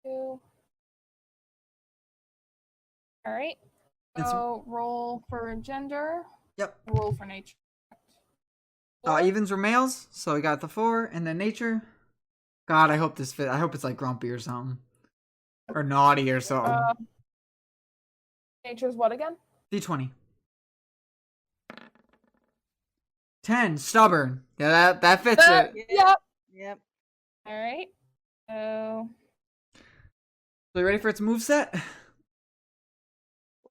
Two. Alright. It's- So roll for gender. Yep. Roll for nature. Evens were males, so we got the 4, and then nature. God, I hope this fit. I hope it's like grumpy or something. Or naughty or something. Nature's what again? D20. 10, stubborn. Yeah, that fits it. Yep. Yep. Alright. So So you ready for its moveset?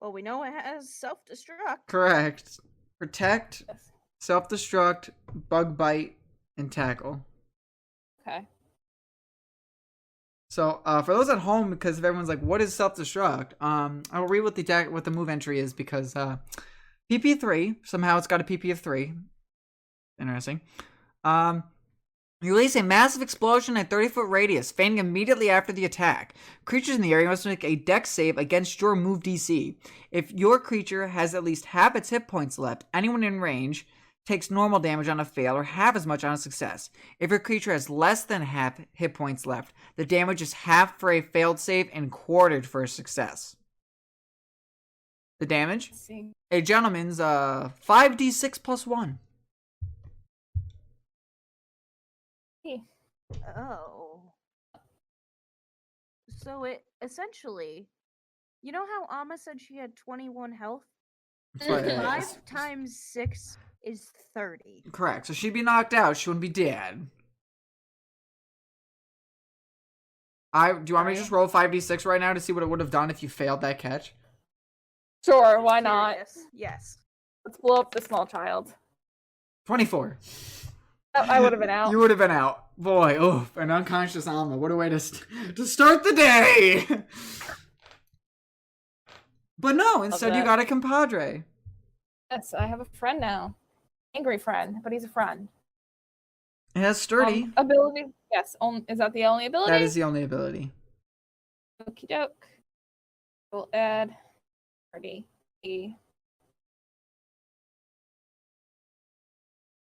Well, we know it has self-destruct. Correct. Protect, yes. self-destruct, bug bite, and tackle. Okay. So for those at home, because if everyone's like, "What is self-destruct?" I will read what the move entry is because PP3 somehow it's got a PP of 3. Interesting. You release a massive explosion at 30-foot radius, fading immediately after the attack. Creatures in the area must make a dex save against your move DC. If your creature has at least half its hit points left, anyone in range takes normal damage on a fail or half as much on a success. If your creature has less than half hit points left, the damage is half for a failed save and quartered for a success. The damage? Let's see. A gentleman's 5d6 plus 1. Oh. So it essentially, you know how Amma said she had 21 health? That's what it is. 5 times 6 is 30. Correct. So she'd be knocked out. She wouldn't be dead. Do you want me to just roll 5d6 right now to see what it would have done if you failed that catch? Sure, why not? Yes. Let's blow up the small child. 24. I would have been out. You would have been out. Boy, oof, an unconscious Alma. What a way to start the day! But no, instead you got a compadre. Yes, I have a friend now. Angry friend, but he's a friend. It has sturdy. Ability? Yes. Is that the only ability? That is the only ability. Okie doke. We'll add sturdy.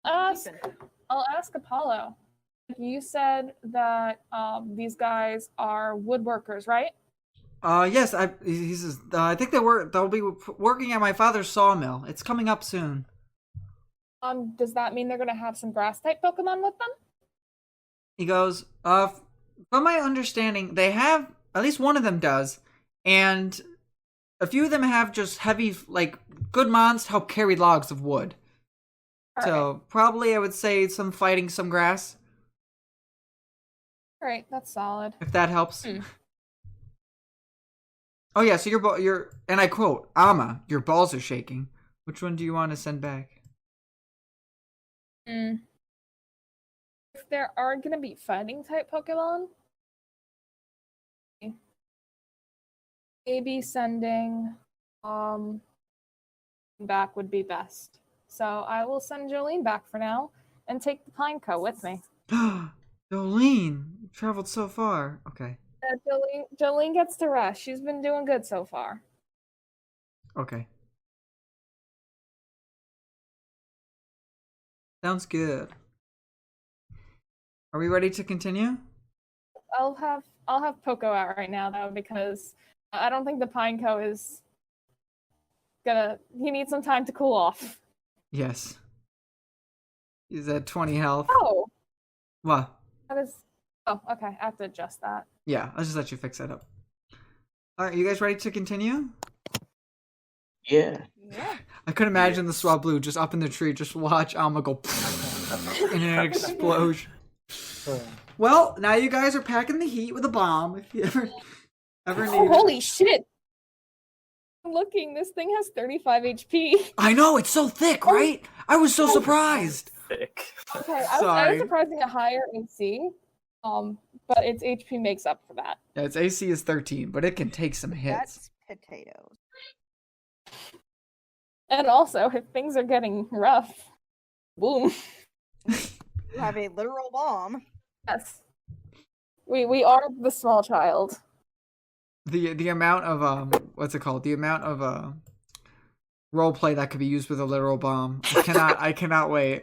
I'll ask Apollo. You said that these guys are woodworkers, right? Yes. He says. I think they'll be working at my father's sawmill. It's coming up soon. Does that mean they're gonna have some grass type Pokemon with them? He goes. From my understanding, they have at least one of them does, and a few of them have just heavy, like good mons to help carry logs of wood. So probably I would say some fighting, some grass. All right, that's solid. If that helps. Oh yeah, so you're and I quote, Amma, your balls are shaking. Which one do you want to send back? If there are gonna be fighting type Pokemon, maybe sending back would be best. So I will send Jolene back for now and take the Pineco with me. Jolene, you traveled so far. Okay. Jolene gets to rest. She's been doing good so far. Okay. Sounds good. Are we ready to continue? I'll have Poco out right now though, because I don't think the Pineco is he needs some time to cool off. Yes. He's at 20 health. Oh. What? That is. Oh, okay. I have to adjust that. Yeah, I'll just let you fix that up. Alright, you guys ready to continue? Yeah. I could imagine the Swablu just up in the tree, just watch Alma go in an explosion. Well, now you guys are packing the heat with a bomb if you ever need it. Holy shit! I'm looking, this thing has 35 HP. I know, it's so thick, right? I was so surprised. Thick. Okay, I Sorry. was surprising a higher AC, but its HP makes up for that. Yeah, its AC is 13, but it can take some hits. That's potatoes. And also, if things are getting rough, boom. You have a literal bomb. Yes. We are the small child. The amount of what's it called? The amount of role play that could be used with a literal bomb. I cannot wait.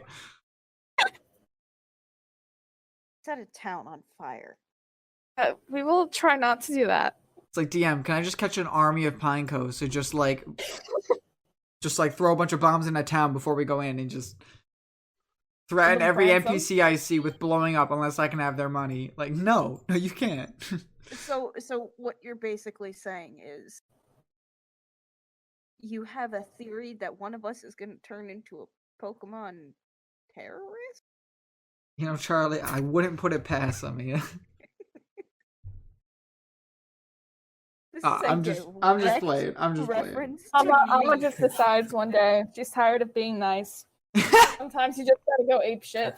Set a town on fire. We will try not to do that. It's like, DM, can I just catch an army of Pinecos to just like throw a bunch of bombs in a town before we go in and just threaten every NPC I see with blowing up unless I can have their money? Like, no, you can't. So what you're basically saying is you have a theory that one of us is going to turn into a Pokemon terrorist? You know, Charlie, I wouldn't put it past them. Yeah. This is I'm just playing. I'm just playing. reference to Alma me. just decides one day she's tired of being nice. Sometimes you just gotta go ape shit.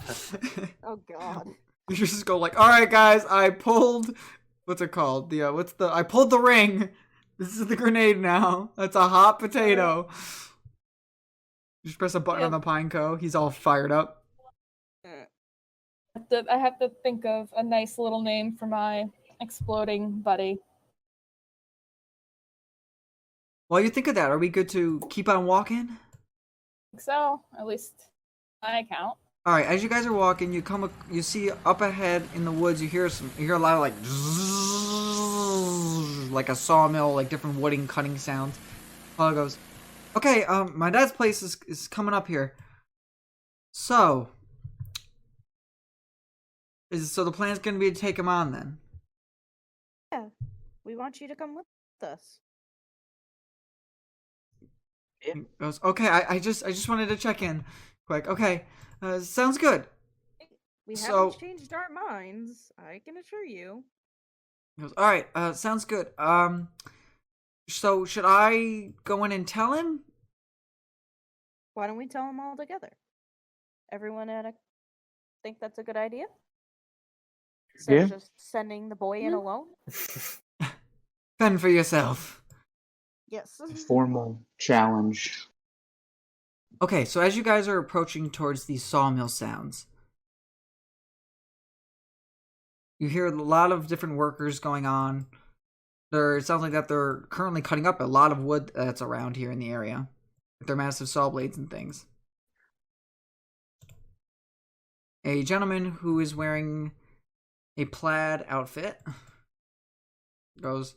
Oh god. You just go like, all right, guys, I pulled. What's it called? I pulled the ring. This is the grenade now. That's a hot potato. You just press a button on the Pineco. He's all fired up. I have to think of a nice little name for my exploding buddy. While you think of that, are we good to keep on walking? So, at least my account. All right. As you guys are walking, you see up ahead in the woods. You hear a lot of like zzzz, like a sawmill, like different wooding cutting sounds. Paul goes, "Okay, my dad's place is coming up here. So the plan's gonna be to take him on then." Yeah. we want you to come with us. He goes, okay, I just wanted to check in quick. Okay, sounds good. We So- haven't changed our minds, I can assure you. He goes, all right, sounds good. So should I go in and tell him? Why don't we tell them all together? Everyone think that's a good idea? Instead Yeah. of just sending the boy in alone? Fend for yourself. Yes. Formal challenge. Okay, so as you guys are approaching towards these sawmill sounds, you hear a lot of different workers going on. It sounds like that they're currently cutting up a lot of wood that's around here in the area with their massive saw blades and things. A gentleman who is wearing a plaid outfit goes,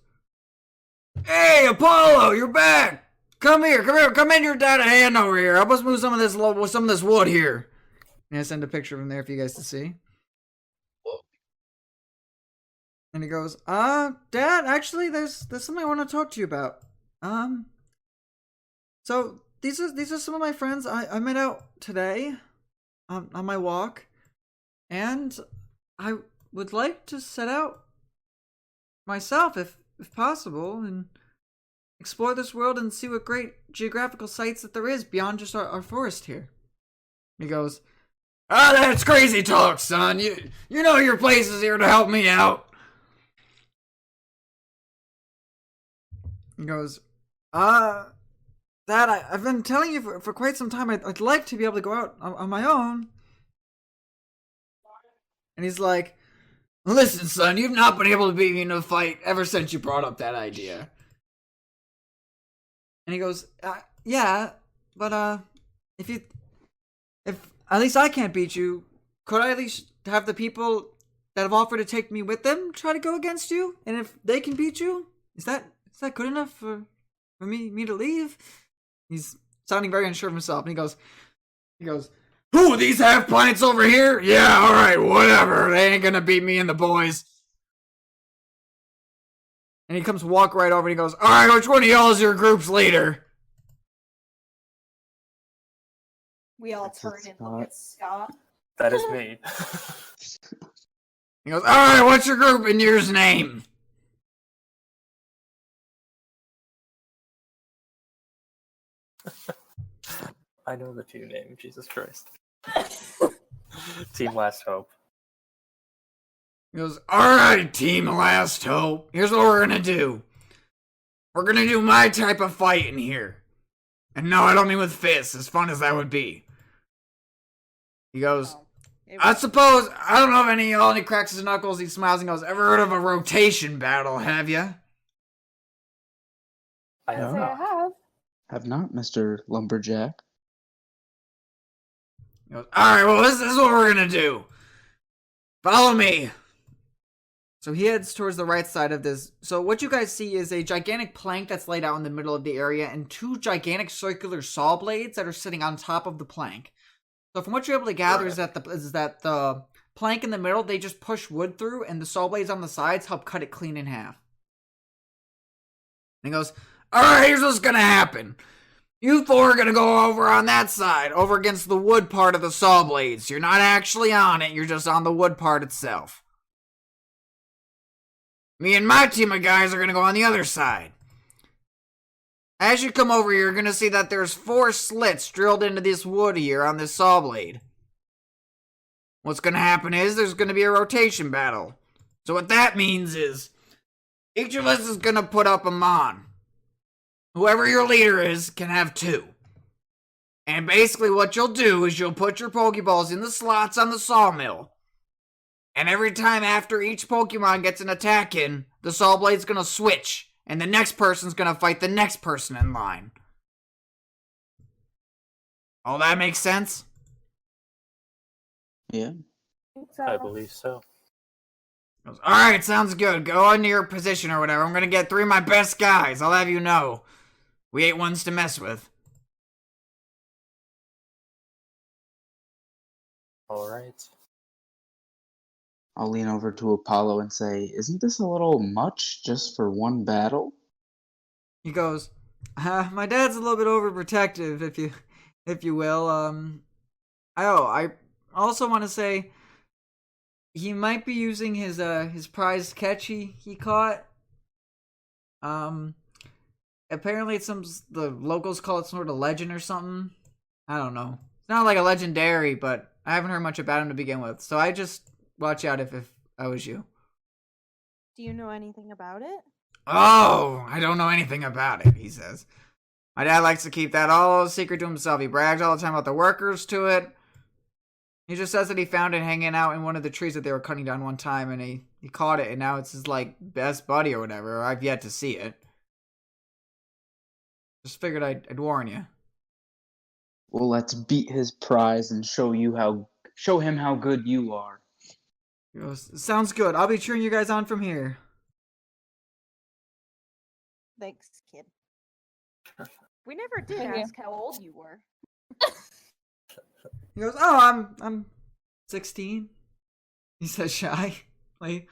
"Hey, Apollo, you're back! Come here, come in your dad a hand over here. Help us move some of this wood here." And I send a picture of him there for you guys to see. And he goes, Dad, actually, there's something I want to talk to you about. So these are some of my friends I met out today, on my walk, and I would like to set out myself, if possible, and explore this world and see what great geographical sites that there is beyond just our forest here. He goes, that's crazy talk, son. You know your place is here to help me out. He goes, Dad, I've been telling you for quite some time I'd like to be able to go out on my own. And he's like, listen, son, you've not been able to beat me in a fight ever since you brought up that idea. And he goes, yeah, but if at least I can't beat you, could I at least have the people that have offered to take me with them try to go against you? And if they can beat you, is that good enough for me to leave? He's sounding very unsure of himself, and he goes, who, these half pints over here? Yeah, alright, whatever. They ain't gonna beat me and the boys. And he comes walk right over and he goes, alright, which one of y'all is your group's leader? We all That's turn and look at Scott. That is me. He goes, alright, what's your group and yours name? I know the team name, Jesus Christ. Team Last Hope. He goes, alright, Team Last Hope. Here's what we're gonna do. We're gonna do my type of fighting here. And no, I don't mean with fists, as fun as that would be. He goes, I suppose, I don't know if any of y'all, and he cracks his knuckles, he smiles and goes, ever heard of a rotation battle, have ya? I have Say I not. Have not, Mr. Lumberjack. He goes, alright, well, this is what we're gonna do. Follow me. So he heads towards the right side of this. So what you guys see is a gigantic plank that's laid out in the middle of the area and two gigantic circular saw blades that are sitting on top of the plank. So from what you're able to gather is that the plank in the middle, they just push wood through, and the saw blades on the sides help cut it clean in half. And he goes, alright, here's what's gonna happen. You four are gonna go over on that side, over against the wood part of the saw blades. You're not actually on it, you're just on the wood part itself. Me and my team of guys are gonna go on the other side. As you come over here, you're gonna see that there's 4 slits drilled into this wood here on this saw blade. What's gonna happen is there's gonna be a rotation battle. So what that means is each of us is gonna put up a mon. Whoever your leader is can have 2. And basically what you'll do is you'll put your Pokeballs in the slots on the sawmill. And every time after each Pokemon gets an attack in, the saw blade's gonna switch. And the next person's gonna fight the next person in line. All that makes sense? Yeah. I believe so. Alright, sounds good. Go on to your position or whatever. I'm gonna get 3 of my best guys. I'll have you know. We ain't ones to mess with. Alright. I'll lean over to Apollo and say, "Isn't this a little much just for one battle?" He goes, my dad's a little bit overprotective, if you will. I also want to say he might be using his prized catch he caught. Apparently it's the locals call it sort of legend or something. I don't know. It's not like a legendary, but I haven't heard much about him to begin with. So I just watch out if I was you. Do you know anything about it? Oh, I don't know anything about it, he says. My dad likes to keep that all secret to himself. He brags all the time about the workers to it. He just says that he found it hanging out in one of the trees that they were cutting down one time, and he caught it, and now it's his, like, best buddy or whatever. I've yet to see it. Just figured I'd warn you. Well, let's beat his prize and show him how good you are. He goes, sounds good. I'll be cheering you guys on from here. Thanks, kid. We never did Thank you. ask how old you were. He goes, oh, I'm 16. He says shy. Like,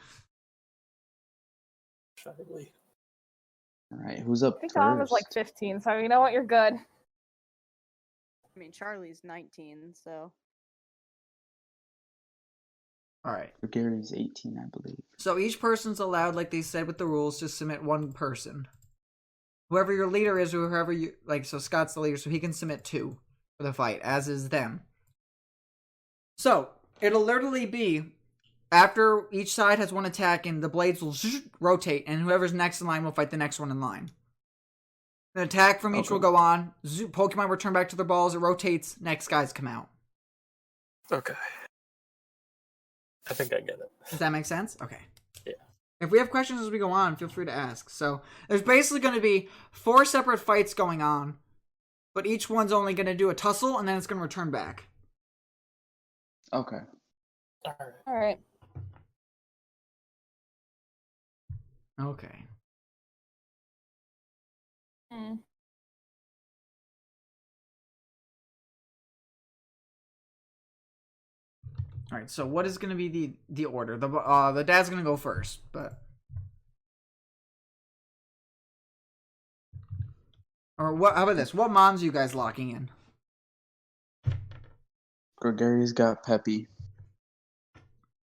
Shyly. All right, who's up I think first? Tom is like 15, so you know what? You're good. I mean, Charlie's 19, so. all right. Gary's 18, I believe. So each person's allowed, like they said with the rules, to submit one person. Whoever your leader is, or whoever you like. So Scott's the leader, so he can submit 2 for the fight, as is them. So it'll literally be after each side has one attack, and the blades will rotate, and whoever's next in line will fight the next one in line. An attack from each will go on. Pokemon return back to their balls. It rotates. Next guys come out. Okay. I think I get it. Does that make sense? Okay. Yeah. If we have questions as we go on, feel free to ask. So there's basically going to be 4 separate fights going on, but each one's only going to do a tussle, and then it's going to return back. Okay. All right. All right. Okay. Hmm. All right. So what is going to be the order? The dad's going to go first, but or what? How about this? What mons are you guys locking in? Gregary's got Peppy.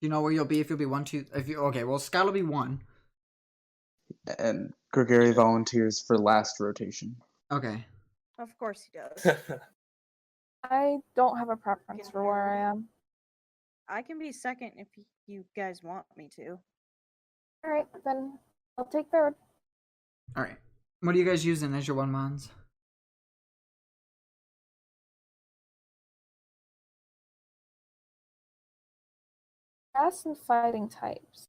You know where you'll be if you'll be 1, 2. If you okay, well Scott will be 1. And Gregary volunteers for last rotation. Okay. Of course he does. I don't have a preference for where I am. I can be second if you guys want me to. All right, then I'll take third. All right. What are you guys using as your 1 mons? Grass and fighting types.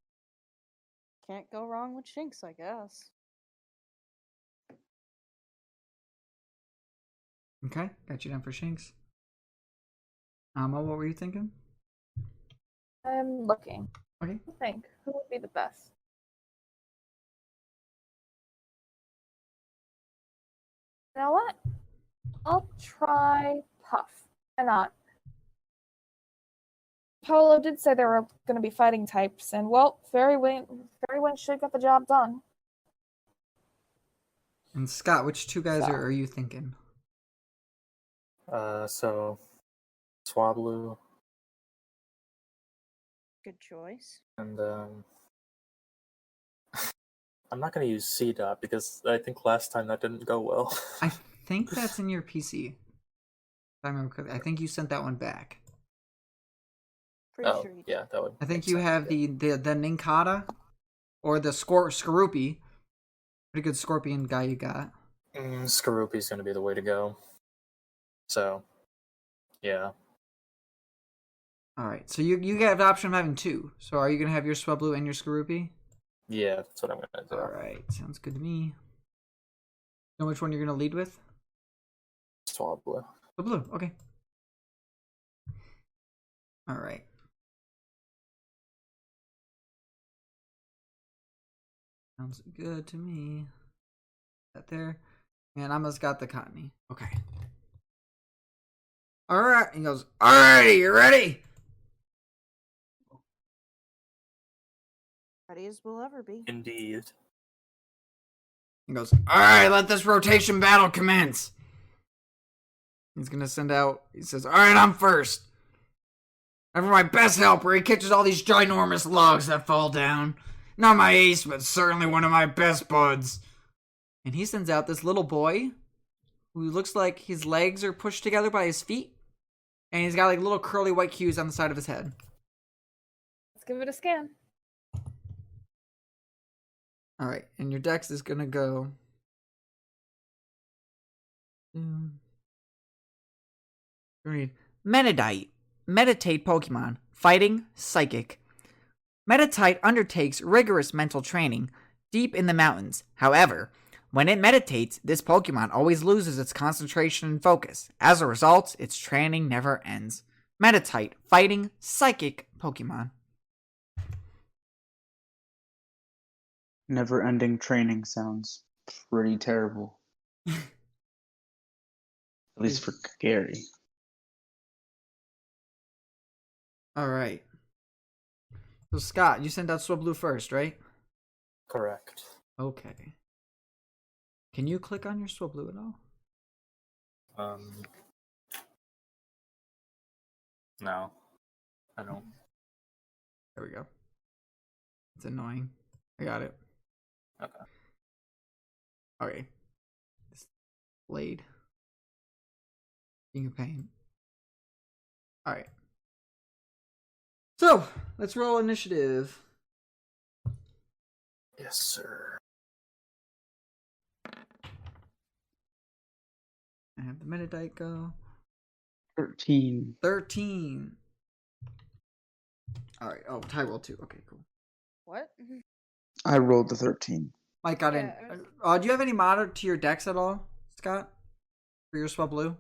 Can't go wrong with Shanks, I guess. Okay, got you down for Shanks. Amma, what were you thinking? I'm looking. Okay. I think who would be the best? You know what? I'll try Puff. Why not? Polo did say there were going to be fighting types, and well, Fairy Wind should get the job done. And Scott, which 2 guys So. are you thinking? So Swablu Good choice. and I'm not gonna use C-Dot because I think last time that didn't go well. I think that's in your PC. If I remember correctly. I think you sent that one back. Pretty Oh, sure you did. yeah, that would. I think make you sense, have yeah. the Ninkata or the Skorupi. Pretty good Scorpion guy you got. Skorupi's gonna be the way to go. So, yeah. All right, so you have the option of having 2. So are you gonna have your Swablu and your Skorupi? Yeah, that's what I'm gonna do. All right, sounds good to me. Know which one you're gonna lead with? Swablu. Swablu, okay. All right. Sounds good to me. That there. And Emma's got the Cottony. Okay. Alright. He goes, alrighty, you ready? ready as we'll ever be. Indeed. He goes, alright, let this rotation battle commence. He's gonna send out, he says, alright, I'm first. And for my best helper, he catches all these ginormous logs that fall down. Not my ace, but certainly one of my best buds. And he sends out this little boy who looks like his legs are pushed together by his feet. And he's got like little curly white cues on the side of his head. Let's give it a scan. Alright, and your dex is gonna go. Read. Metadite. Meditate Pokemon. Fighting. Psychic. Metatite undertakes rigorous mental training deep in the mountains. However, when it meditates, this Pokemon always loses its concentration and focus. As a result, its training never ends. Metatite. Fighting. Psychic Pokemon. Never-ending training sounds pretty terrible. At least for Gary. Alright. So Scott, you sent out Swablu first, right? Correct. Okay. Can you click on your Swablu at all? No. I don't. There we go. It's annoying. I got it. Okay. Okay. This blade. Being a pain. Alright. So, let's roll initiative. Yes, sir. I have the Metadite go. 13. 13. Alright, oh, Ty rolled 2. Okay, cool. What? I rolled the 13. Mike got Yeah, in. Do you have any mod to your decks at all, Scott? For your Swablu?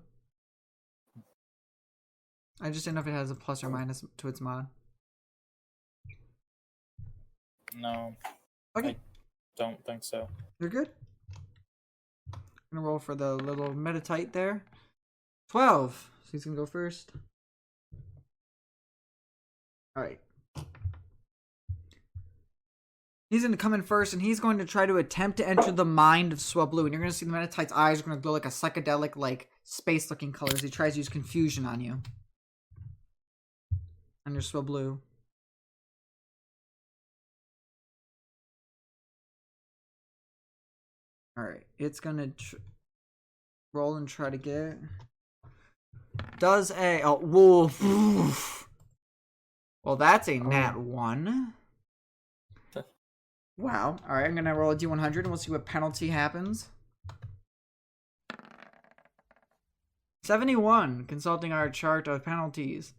I just didn't know if it has a plus or minus to its mod. No. Okay. I don't think so. You're good. I'm gonna roll for the little Metatite there. 12. So he's gonna go first. Alright. He's gonna come in first, and he's going to try to attempt to enter the mind of Swablu. And you're gonna see the Metatite's eyes are gonna glow like a psychedelic, like space-looking colors. He tries to use confusion on you. On your Swablu. Alright, it's gonna roll and try to get. Does a. Oh, whoa. Well, that's a nat 1. Wow. Alright, I'm gonna roll a d100 and we'll see what penalty happens. 71, consulting our chart of penalties.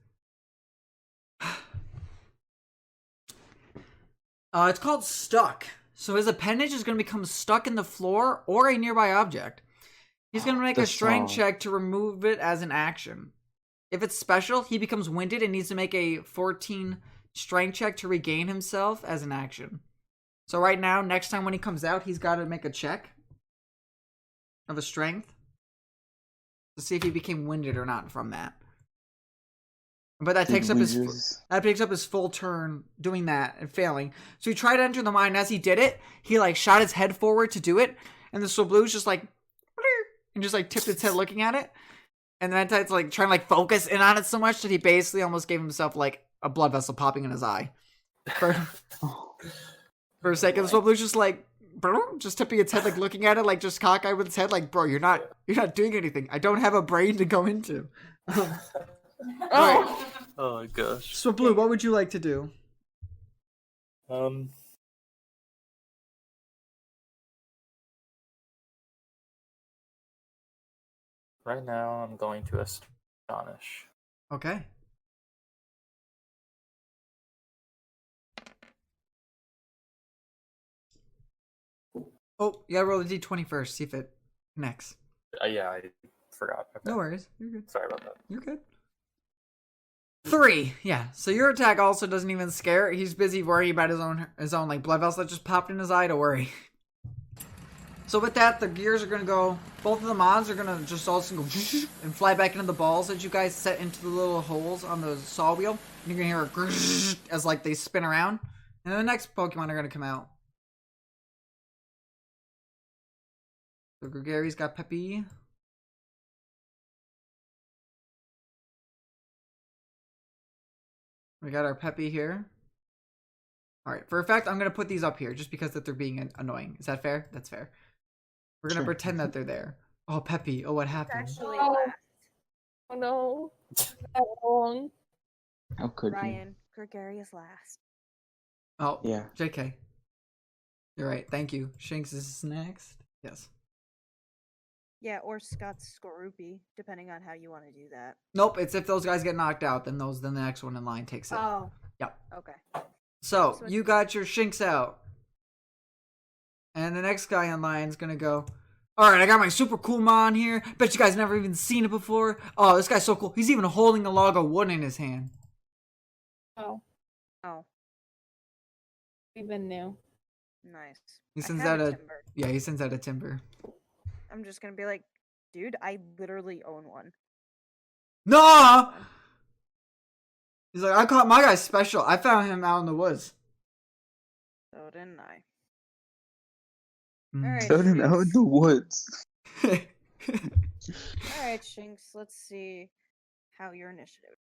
It's called stuck. So his appendage is going to become stuck in the floor or a nearby object. He's going to make a strength check to remove it as an action. If it's special, he becomes winded and needs to make a 14 strength check to regain himself as an action. So right now, next time when he comes out, he's got to make a check of a strength to see if he became winded or not from that. But that takes up his full turn doing that and failing. So he tried to enter the mind. As he did it, he like shot his head forward to do it, and the Swablu's just like and just like tipped its head looking at it. And then it's like trying to like focus in on it so much that he basically almost gave himself like a blood vessel popping in his eye. For a second, the Swablu's just like just tipping its head, like looking at it, like just cockeyed with its head, like, bro, you're not doing anything. I don't have a brain to go into. Alright. Oh my gosh. Swablu, what would you like to do? Right now, I'm going to astonish. Okay. Oh, you gotta roll a d20 first, see if it connects. Yeah, I forgot. Okay. No worries. You're good. Sorry about that. You're good. 3. Yeah. So your attack also doesn't even scare. He's busy worrying about his own like blood vessel that just popped in his eye to worry. So with that, the gears are gonna go. Both of the mods are gonna just also go and fly back into the balls that you guys set into the little holes on the saw wheel. And you're gonna hear a as like they spin around And the next Pokemon are gonna come out. So Gregary's got Peppy. We got our Peppy here. Alright, for a fact, I'm gonna put these up here just because that they're being annoying. Is that fair? That's fair. We're gonna Sure. pretend that they're there. Oh, Peppy. Oh, what happened? Actually, Oh. last. Oh no. That long. How could Ryan, Gregory is last. Oh, you? Yeah. JK. You're right. Thank you. Shanks is next. Yes. Yeah, or Scott's Skorupi, depending on how you want to do that. Nope. It's if those guys get knocked out, then the next one in line takes it. Oh. Yep. Okay. So So you got your Shanks out, and the next guy in line is gonna go. All right, I got my super cool mon here. Bet you guys never even seen it before. Oh, this guy's so cool. He's even holding a log of wood in his hand. Oh, Oh, even new. nice. He I sends have out a timber. yeah. He sends out a timber. I'm just gonna be like, dude, I literally own one. No. He's like, I caught my guy special. I found him out in the woods. So didn't I? Mm. All right, Showed him out in Shinx. the woods. All right, Shinx. Let's see how your initiative.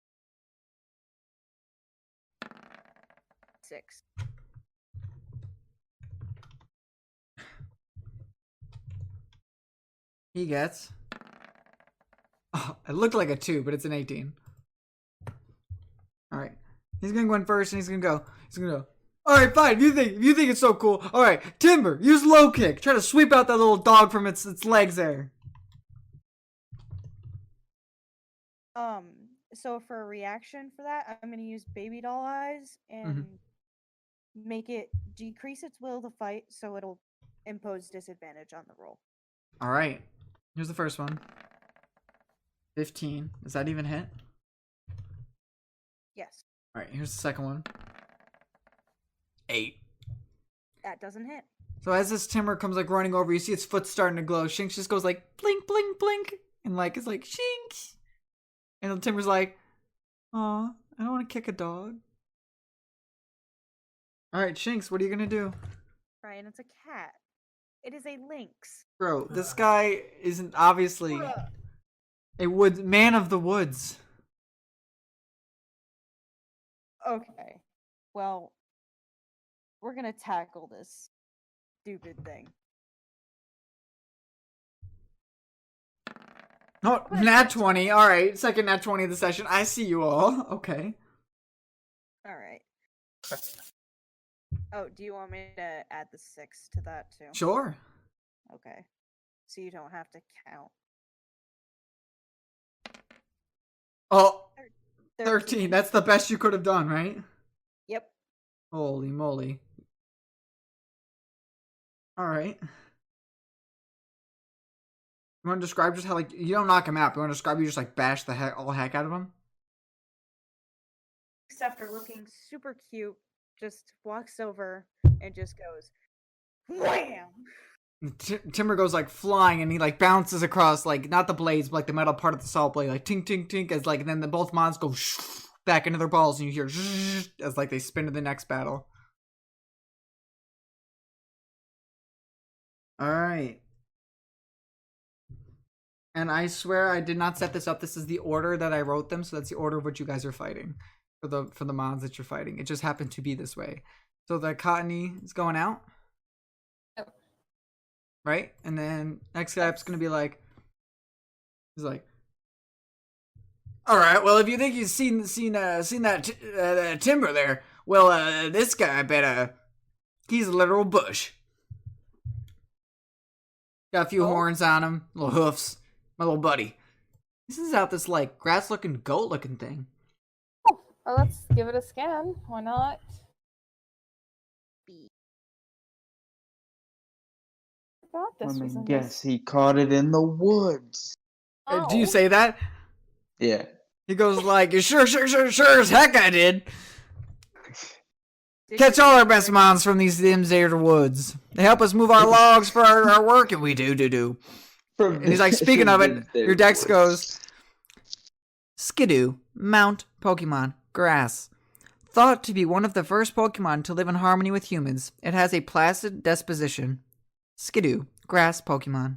6. He gets. Oh, it looked like a 2, but it's an 18. All right, he's gonna go in first, and he's gonna go. All right, fine. If you think it's so cool. All right, Timber, use low kick. Try to sweep out that little dog from its legs there. So for a reaction for that, I'm gonna use baby doll eyes and make it decrease its will to fight, so it'll impose disadvantage on the roll. All right, here's the first one. 15. Does that even hit? Yes, All right, here's the second one. 8. that doesn't hit. So as this Timber comes like running over, you see its foot starting to glow. Shinx just goes like blink, blink, blink, and like it's like Shinx, and the Timber's like, "Aw, I don't want to kick a dog." All right, Shinx, what are you gonna do, Ryan, it's a cat. It is a lynx. bro? This guy isn't obviously Bruh. a man of the woods. Okay, well, we're gonna tackle this stupid thing. Oh, nat 20. All right, second nat 20 of the session. I see you all. Okay. All right. Oh, do you want me to add the 6 to that too? Sure. Okay. So you don't have to count. Oh, 13. That's the best you could have done, right? Yep. Holy moly. All right. You want to describe just how, like, you don't knock him out, but you want to describe you just, like, bash the heck out of him? After looking super cute, just walks over and just goes, wham! Timber goes, like, flying, and he, like, bounces across, like, not the blades, but, like, the metal part of the saw blade, like, tink, tink, tink, as, like, and then both mons go back into their balls, and you hear as, like, they spin to the next battle. Alright. And I swear I did not set this up. This is the order that I wrote them, so that's the order of what you guys are fighting. For the mons that you're fighting. It just happened to be this way. So the Cottony is going out. Yep. Right? And then next guy's gonna be like, he's like, all right, well, if you think you've seen that Timber there, well, this guy, I bet, he's a literal bush. Got a few horns on him, little hoofs. My little buddy. This is out this, like, grass-looking, goat-looking thing. Oh, let's give it a scan. Why not? I thought this Let was me in guess. this. He caught it in the woods. Do you Oh. say that? Yeah. He goes like, sure as heck I did. Catch all our best mons from these there woods. They help us move our logs for our work, and we do. And he's like, speaking of it, your dex goes, Skidoo, Mount, Pokemon, Grass. Thought to be one of the first Pokemon to live in harmony with humans, it has a placid disposition. Skidoo, grass Pokemon.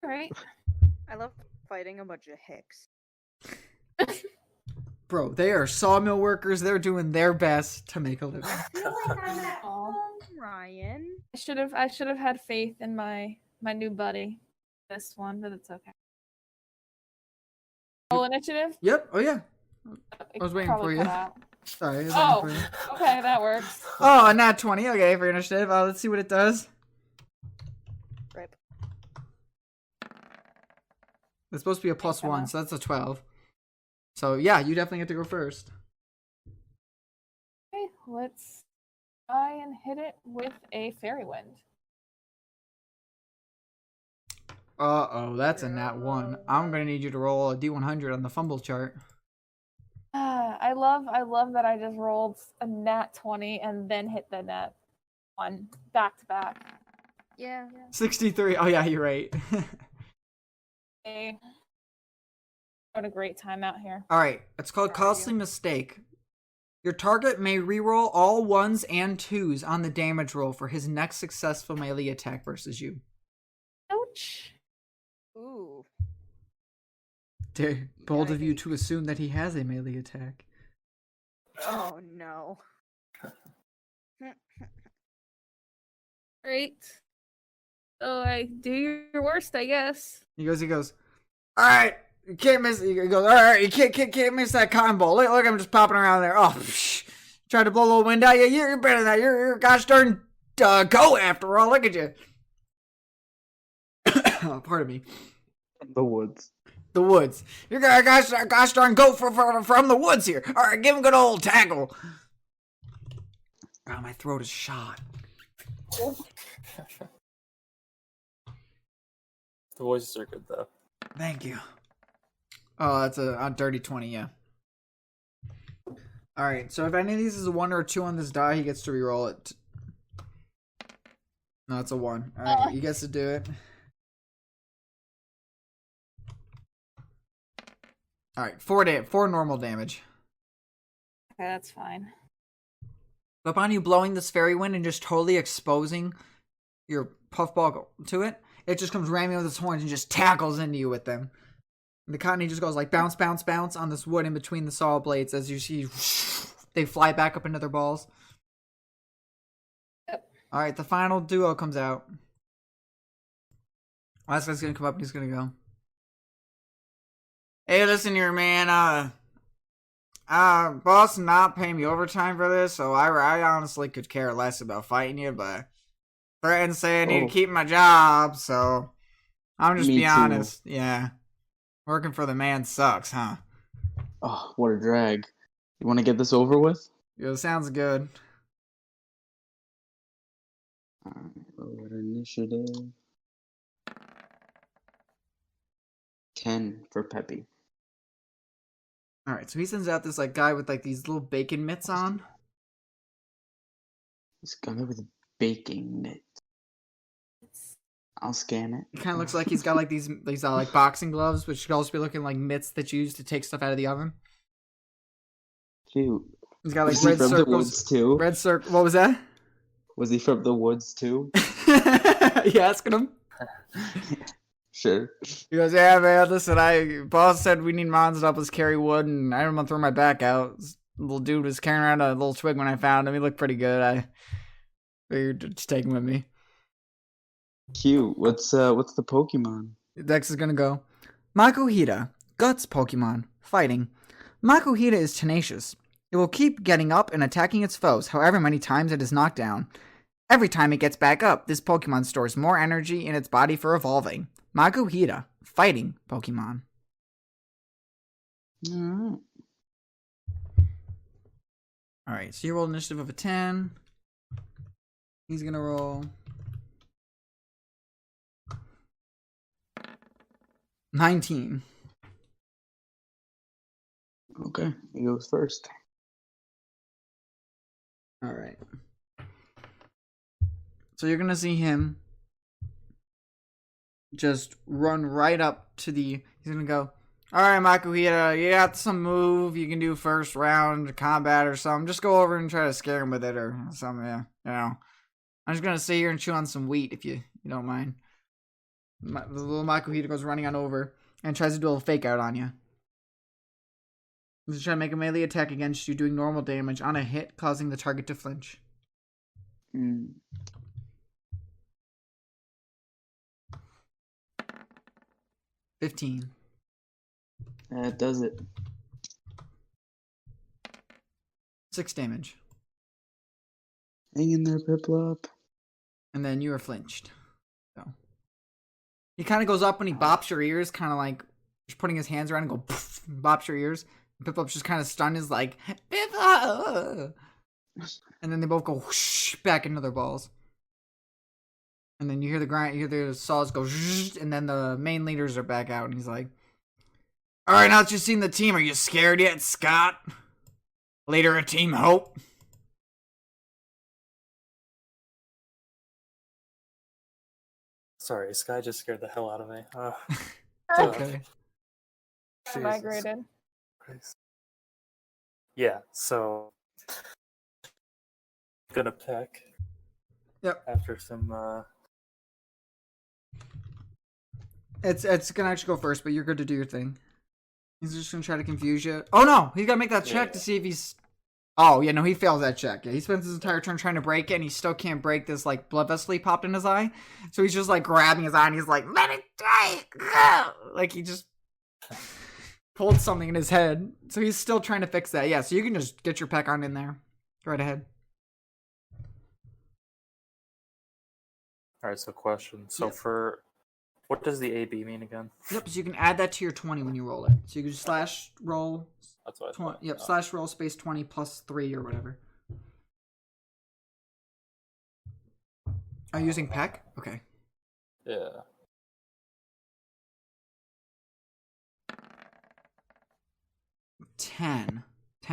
All right. I love fighting a bunch of hicks. Bro, they are sawmill workers. They're doing their best to make a living. Aw. Ryan. I should have had faith in my new buddy. This one, but it's okay. Roll initiative. Yep. Oh, yeah. It I was waiting probably for you. cut out. Sorry. I was Oh, waiting for you. okay, that works. Oh, a nat 20. Okay, for initiative. Let's see what it does. Rip. It's supposed to be a plus Okay, 1, well. so that's a 12. So, yeah, you definitely get to go first. Okay, let's try and hit it with a fairy wind. Uh-oh, that's a nat 1. I'm going to need you to roll a D100 on the fumble chart. I love that I just rolled a nat 20 and then hit the nat 1 back to back. Yeah. 63. Oh, yeah, you're right. Okay. What a great time out here. All right, it's called Costly Mistake. Your target may reroll all 1s and 2s on the damage roll for his next successful melee attack versus you. Ouch. Ooh. Dare bold of you Yikes. to assume that he has a melee attack. Oh no. Great. So I do your worst, I guess. He goes, all right, you can't miss. He goes, all right, you can't miss that cotton ball. Look, I'm just popping around there. Oh, psh, tried to blow a little wind out. Yeah, you're better than that. You're a gosh darn go after all. Look at you. Oh, pardon me. The woods. The woods. You're a gosh darn goat from the woods here. All right, give him a good old tackle. Oh, my throat is shot. The voices are good though. Thank you. Oh, that's a dirty 20, yeah. Alright, so if any of these is a 1 or a 2 on this die, he gets to reroll it. No, it's a 1. Alright, he gets to do it. Alright, 4 normal damage. Okay, that's fine. Upon you blowing this fairy wind and just totally exposing your puffball to it, it just comes ramming with its horns and just tackles into you with them. And the Cottony just goes like bounce, bounce, bounce on this wood in between the saw blades as you see they fly back up into their balls. Yep. Alright, the final duo comes out. Last guy's gonna come up and he's gonna go, hey, listen here, man. Boss not paying me overtime for this, so I honestly could care less about fighting you, but threatened say I need to keep my job, so I'm just Me being too. honest. Yeah. Working for the man sucks, huh? Oh, what a drag. You want to get this over with? Yeah, sounds good. Alright, roll initiative. 10 for Peppy. Alright, so he sends out this like guy with like these little bacon mitts on. This guy with a baking mitt. I'll scan it. He kind of looks like he's got like these like boxing gloves, which should also be looking like mitts that you use to take stuff out of the oven. Cute. He's got like Was he red from the circles. woods too? Red circle. What was that? Was he from the woods too? You asking him? Sure. He goes, yeah, man, listen, boss said we need mons to help us carry wood, and I didn't want to throw my back out. This little dude was carrying around a little twig when I found him. He looked pretty good. I figured to just take him with me. Cute. What's the Pokemon? Dex is gonna go, Makuhito, Guts Pokemon, fighting. Makuhito is tenacious. It will keep getting up and attacking its foes, however many times it is knocked down. Every time it gets back up, this Pokemon stores more energy in its body for evolving. Makuhito, fighting Pokemon. Alright. Alright, so you roll initiative of a 10. He's gonna roll 19. Okay, he goes first. Alright. So you're gonna see him just run right up to he's gonna go, Alright, Makuhito, you got some move you can do first round combat or something. Just go over and try to scare him with it or something, yeah. You know. I'm just gonna sit here and chew on some wheat if you don't mind. The little Makuhito goes running on over and tries to do a little fake out on you. He's trying to make a melee attack against you, doing normal damage on a hit, causing the target to flinch. 15. That does it. 6 damage. Hang in there, Piplup. And then you are flinched. So he kind of goes up and he bops your ears, kind of like just putting his hands around and go poof, and bops your ears. And Piplup's just kind of stunned, is like Piplup, and then they both go whoosh, back into their balls. And then you hear the grind, you hear the saws go, zzzz, and then the main leaders are back out, and he's like, "All right, now that you've seen the team, are you scared yet, Scott? Leader of Team Hope." Sorry, Sky just scared the hell out of me. Okay. I migrated. Christ. Yeah, so gonna pick. Yep. After some It's gonna actually go first, but you're good to do your thing. He's just gonna try to confuse you. Oh no, he's gotta make that check to see if he's. Oh yeah, no, he fails that check. Yeah, he spends his entire turn trying to break it, and he still can't break this like blood vessel he popped in his eye. So he's just like grabbing his eye, and he's like, "Let it die!" Like he just pulled something in his head. So he's still trying to fix that. Yeah, so you can just get your peck on in there. Go right ahead. Alright, so question. So Yep. for what does the AB mean again? Yep. So you can add that to your 20 when you roll it. So you can just slash roll. That's what I 20, thought. yep, Oh. slash roll space 20 plus 3 or whatever. Are you using peck? Okay. Yeah. Ten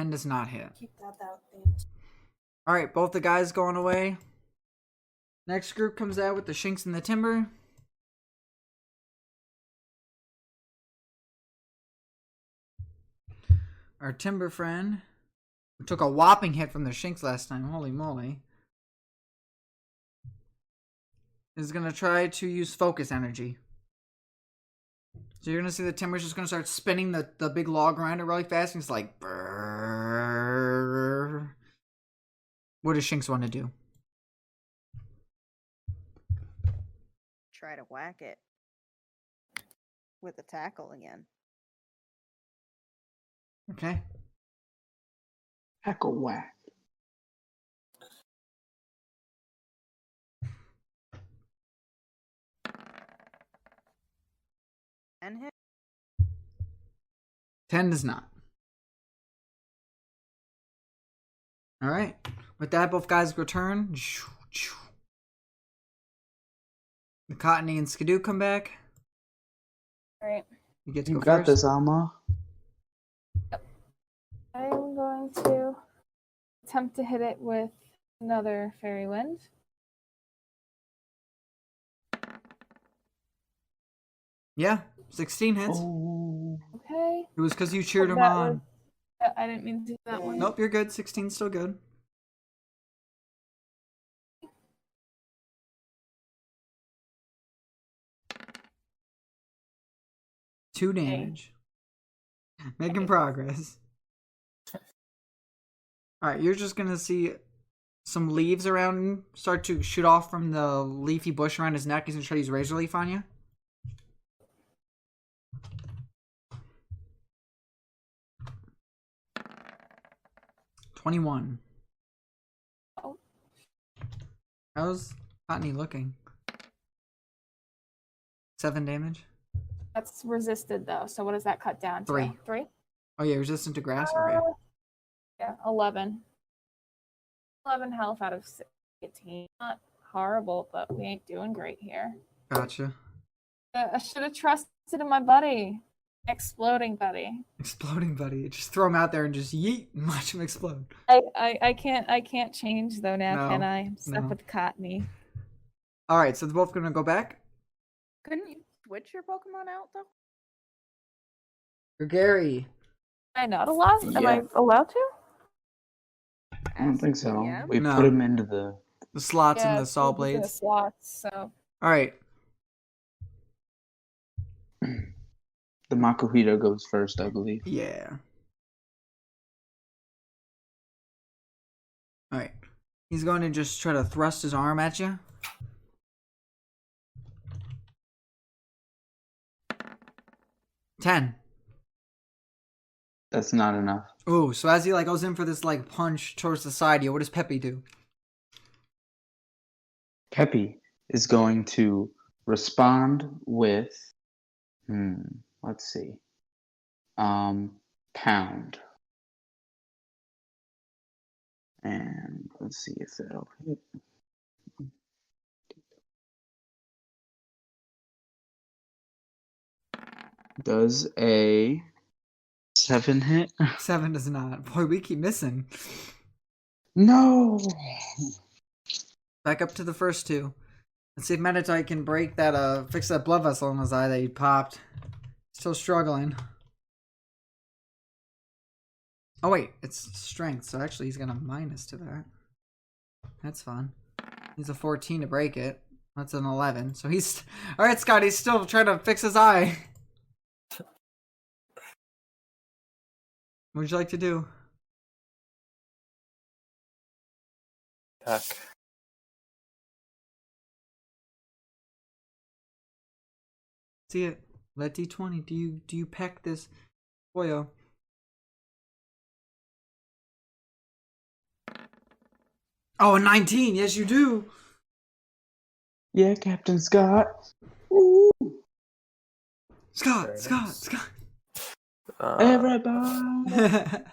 does not hit. Keep that out. Alright, both the guys going away. Next group comes out with the Shanks and the Timber. Our Timber friend, who took a whopping hit from the Shanks last time, holy moly, is going to try to use focus energy. So you're going to see the Timber's just going to start spinning the big log around it really fast, and he's like, brrrr. What does Shanks want to do? Try to whack it with a tackle again. Okay. Heck a whack. And hit. 10 does not. Alright. With that, both guys return. The Cottony and Skidoo come back. Alright. You get to You go got first. this, Alma. I'm going to attempt to hit it with another fairy wind. Yeah, 16 hits. Oh. Okay. It was because you cheered him That on. was- I didn't mean to do that one. Nope, you're good. 16's still good. Two damage. Making progress. Alright, you're just gonna see some leaves around him start to shoot off from the leafy bush around his neck. He's gonna try to use Razor Leaf on you. $21. Oh. How's Cottony looking? 7 damage? That's resisted though. So what does that cut down to? 3. 3? Oh yeah, resistant to grass? Okay. Yeah, 11. 11 health out of 16. Not horrible, but we ain't doing great here. Gotcha. I should have trusted in my buddy. Exploding buddy. Exploding buddy. Just throw him out there and just yeet and watch him explode. I can't change though now, No, can I? I'm stuck no. with Cottony. Alright, so they're both gonna go back. Couldn't you switch your Pokemon out though? Or Gary. Am I not allowed? Am Yeah. I allowed to? I don't think so. Yeah. We No. put him into the. The slots Yeah, and the it's saw in the blades. slots, so. Alright. The Makuhito goes first, I believe. Yeah. Alright. He's going to just try to thrust his arm at you. $10. That's not enough. Ooh, so as he like goes in for this like punch towards the side, what does Peppy do? Peppy is going to respond with. Let's see. Pound. And let's see if that'll hit. Does a 7 hit? 7 does not. Boy, we keep missing. No! Back up to the first two. Let's see if Meditite can break that, fix that blood vessel in his eye that he popped. Still struggling. Oh wait, it's strength, so actually he's got a minus to that. That's fun. He's a 14 to break it. That's an 11. So he's... Alright, Scott, he's still trying to fix his eye. What would you like to do? Heck. See it. Let D20. Do you peck this boyo? Oh, a 19. Yes, you do. Yeah, Captain Scott. Ooh. Scott, Very Scott, nice. Scott. Everybody.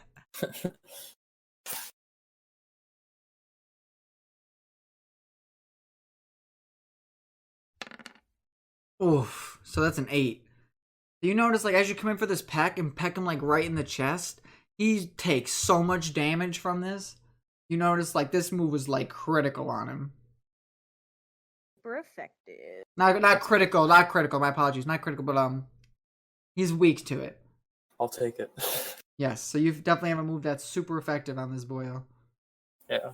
Oof. So that's an 8. Do you notice, like, as you come in for this peck and peck him, like, right in the chest, he takes so much damage from this? You notice, like, this move was, like, critical on him. Super effective. Not critical, my apologies. Not critical, but, he's weak to it. I'll take it. Yes, so you definitely have a move that's super effective on this boyo. Yeah.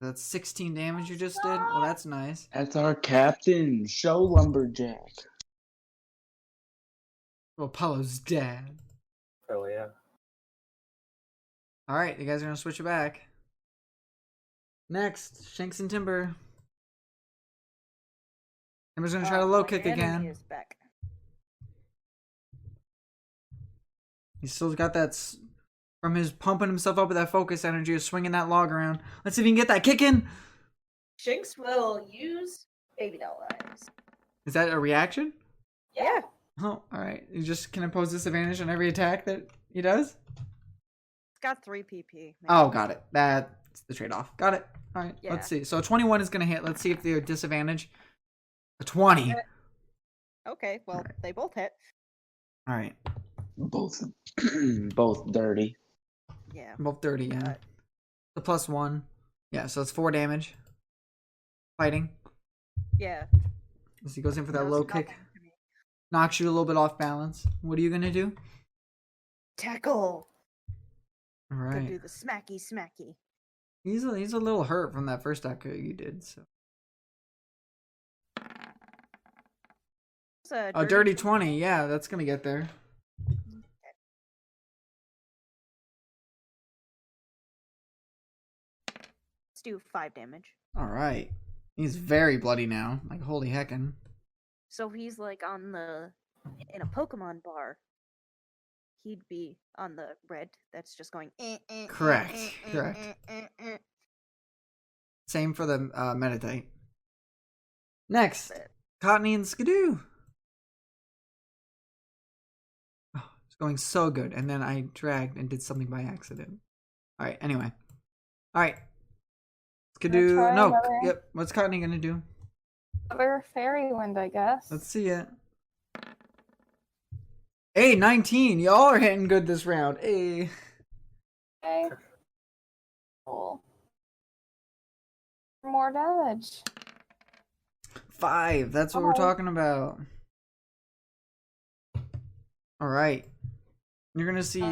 That's 16 damage you just did? Well, that's nice. That's our captain, show lumberjack. Well, Apollo's dad. Oh yeah. Alright, you guys are gonna switch it back. Next, Shanks and Timber. Timber's gonna try to low My kick enemy again. is back. He's still got that, from his pumping himself up with that focus energy of swinging that log around. Let's see if he can get that kick in. Shanks will use baby doll eyes. Is that a reaction? Yeah. Oh, alright. You just can impose disadvantage on every attack that he does? It's got 3 PP. Oh, got it. That's the trade-off. Got it. Alright, Yeah. let's see. So 21 is gonna hit. Let's see if the disadvantage. A 20. Okay, well, Alright. they both hit. Alright. Both dirty. Yeah. Both 30, yeah. Alright. The plus 1. Yeah, so it's 4 damage. Fighting. Yeah. As he goes in for that Does low nothing kick. to me. Knocks you a little bit off balance. What are you gonna do? Tackle. Gonna Alright. do the smacky smacky. He's a little hurt from that first attack you did, so. It's a A dirty 20, yeah, that's gonna get there. Let's do 5 damage. Alright. He's very bloody now. Like, holy heckin'. So he's like in a Pokemon bar. He'd be on the red that's just going. Correct, correct. Same for the Meditate. Next, Cottony and Skidoo. Oh, it's going so good. And then I dragged and did something by accident. Alright, anyway. Alright. Skidoo. try No. another? Yep. What's Cottony gonna do? Another fairy wind, I guess. Let's see it. Hey, 19. Y'all are hitting good this round. Hey. Okay. Cool. More damage. 5. That's what we're talking about. All right. You're gonna see.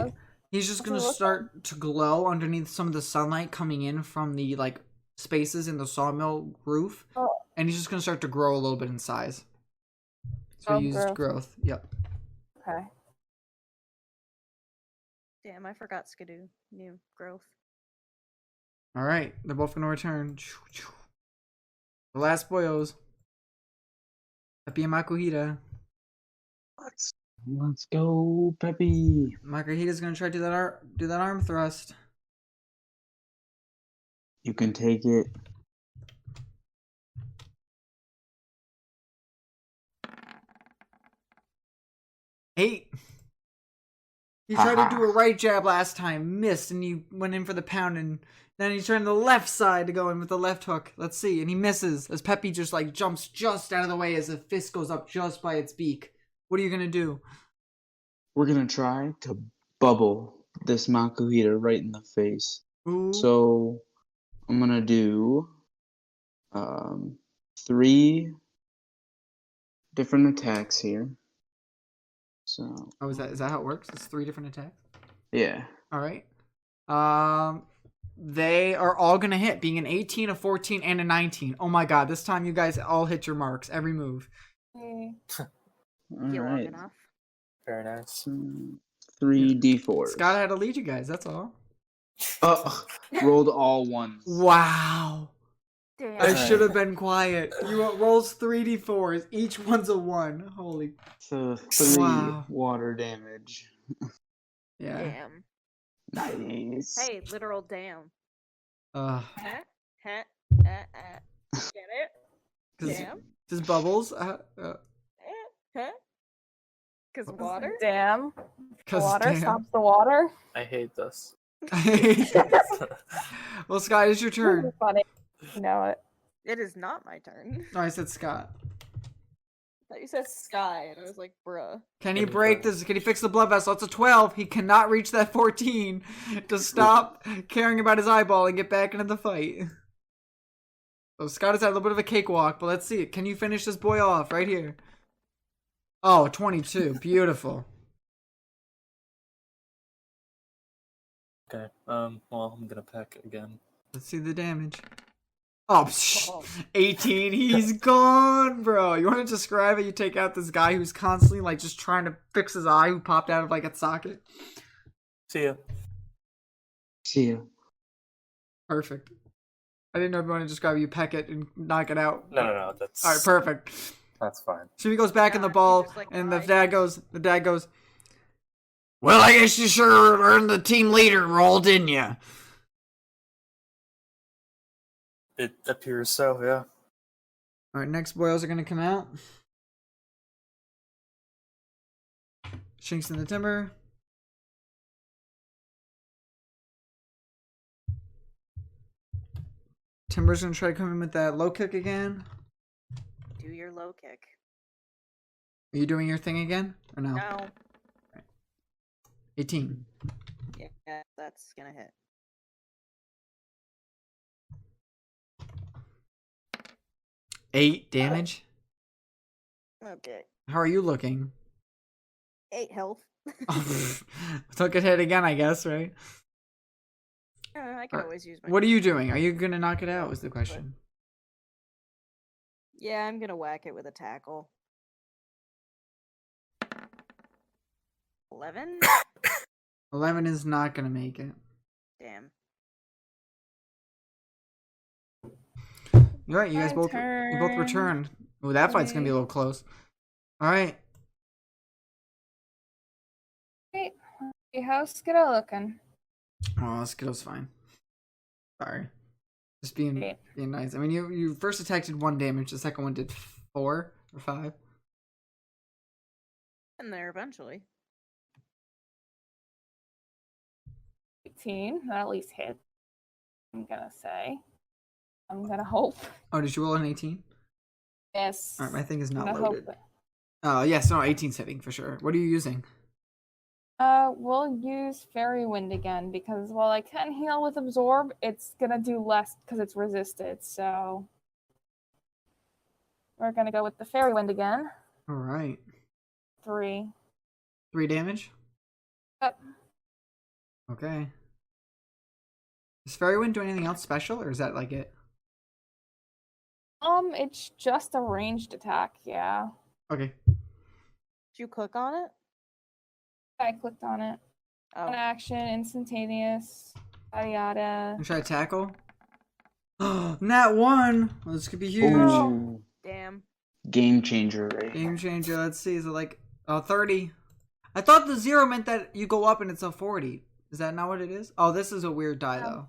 He's just gonna start to glow underneath some of the sunlight coming in from the like spaces in the sawmill roof, and he's just gonna start to grow a little bit in size. So he used growth. Yep. Okay. Damn, I forgot Skidoo. New growth. All right, they're both gonna return. The last boyos. Peppy and Makuhito. Let's go, Peppy. Makuhito's gonna try to do that arm thrust. You can take it. Eight. He tried to do a right jab last time, missed, and he went in for the pound, and then he turned the left side to go in with the left hook. Let's see, and he misses as Peppy just like jumps just out of the way as a fist goes up just by its beak. What are you gonna do? We're gonna try to bubble this Makuhito right in the face. Ooh. So I'm gonna do 3 different attacks here. So is that how it works? It's 3 different attacks? yeah. All right. They are all gonna hit, being an 18, a 14, and a 19. Oh my god, this time you guys all hit your marks, every move. All Feel long right. enough. Very nice. 3 D4s. Scott had to lead you guys, that's all. Oh, rolled all ones. Wow. Damn. I should have been quiet. You rolls 3d4s. Each one's a 1. Holy. So 3 Wow. water damage. Yeah. Damn. Nice. Hey, literal damn. Uh, Get it? Damn. Just bubbles. Because water? Damn. The 'Cause water damn. stops the water. I hate this. Well, Scott, it's your turn. This is funny. You know it. It is not my turn. No, I said Scott. I thought you said sky, and I was like, bruh. Can he break this? Can he fix the blood vessel? It's a 12. He cannot reach that 14 to stop caring about his eyeball and get back into the fight. So Scott has had a little bit of a cakewalk, but let's see. Can you finish this boy off right here? Oh, 22. Beautiful. Okay. Well, I'm gonna peck again. Let's see the damage. Oh, 18. He's gone, bro. You want to describe it? You take out this guy who's constantly like just trying to fix his eye, who popped out of like its socket. See ya. See ya. Perfect. I didn't know if you want to describe it. You peck it and knock it out. No. That's All right, perfect. That's fine. So he goes back in the ball, just, like, and the died. dad goes, well, I guess you sure earned the team leader role, didn't you? It appears so, yeah. All right, next boils are going to come out. Shanks in the timber. Timber's going to try to come in with that low kick again. Do your low kick. Are you doing your thing again? Or no? No. 18. Yeah, that's gonna hit. Eight damage. Okay. How are you looking? 8 health. Took a hit again, I guess, right? I can always use my. What are you doing? Are you going to knock it out, was the question. Yeah, I'm gonna whack it with a tackle. 11? 11 is not going to make it. Damn. You're right, you guys both returned. Oh, that fight's going to be a little close. All right. Hey, how's Skiddo looking? Oh, Skittle's fine. Sorry. Just being nice. I mean, you first attack did 1 damage, the second one did 4 or 5. And there eventually. 18. That at least hit. I'm gonna say. I'm gonna hope. Oh, did you roll an 18? Yes. All right, my thing is I'm not gonna loaded. hope. Oh, yes, no, 18's hitting for sure. What are you using? We'll use Fairy Wind again because while I can heal with Absorb, it's gonna do less because it's resisted. So we're gonna go with the Fairy Wind again. All right. 3. 3 damage? Yep. Okay. Does Fairy Wind do anything else special, or is that like it? It's just a ranged attack, yeah. Okay. Did you click on it? I clicked on it. Oh. An action, instantaneous, yada yada. You try to tackle? Nat 1! Well, this could be huge. Ooh, Damn. game changer, right? Game changer. Let's see. Is it like 30? I thought the 0 meant that you go up and it's a 40. Is that not what it is? Oh, this is a weird die, though.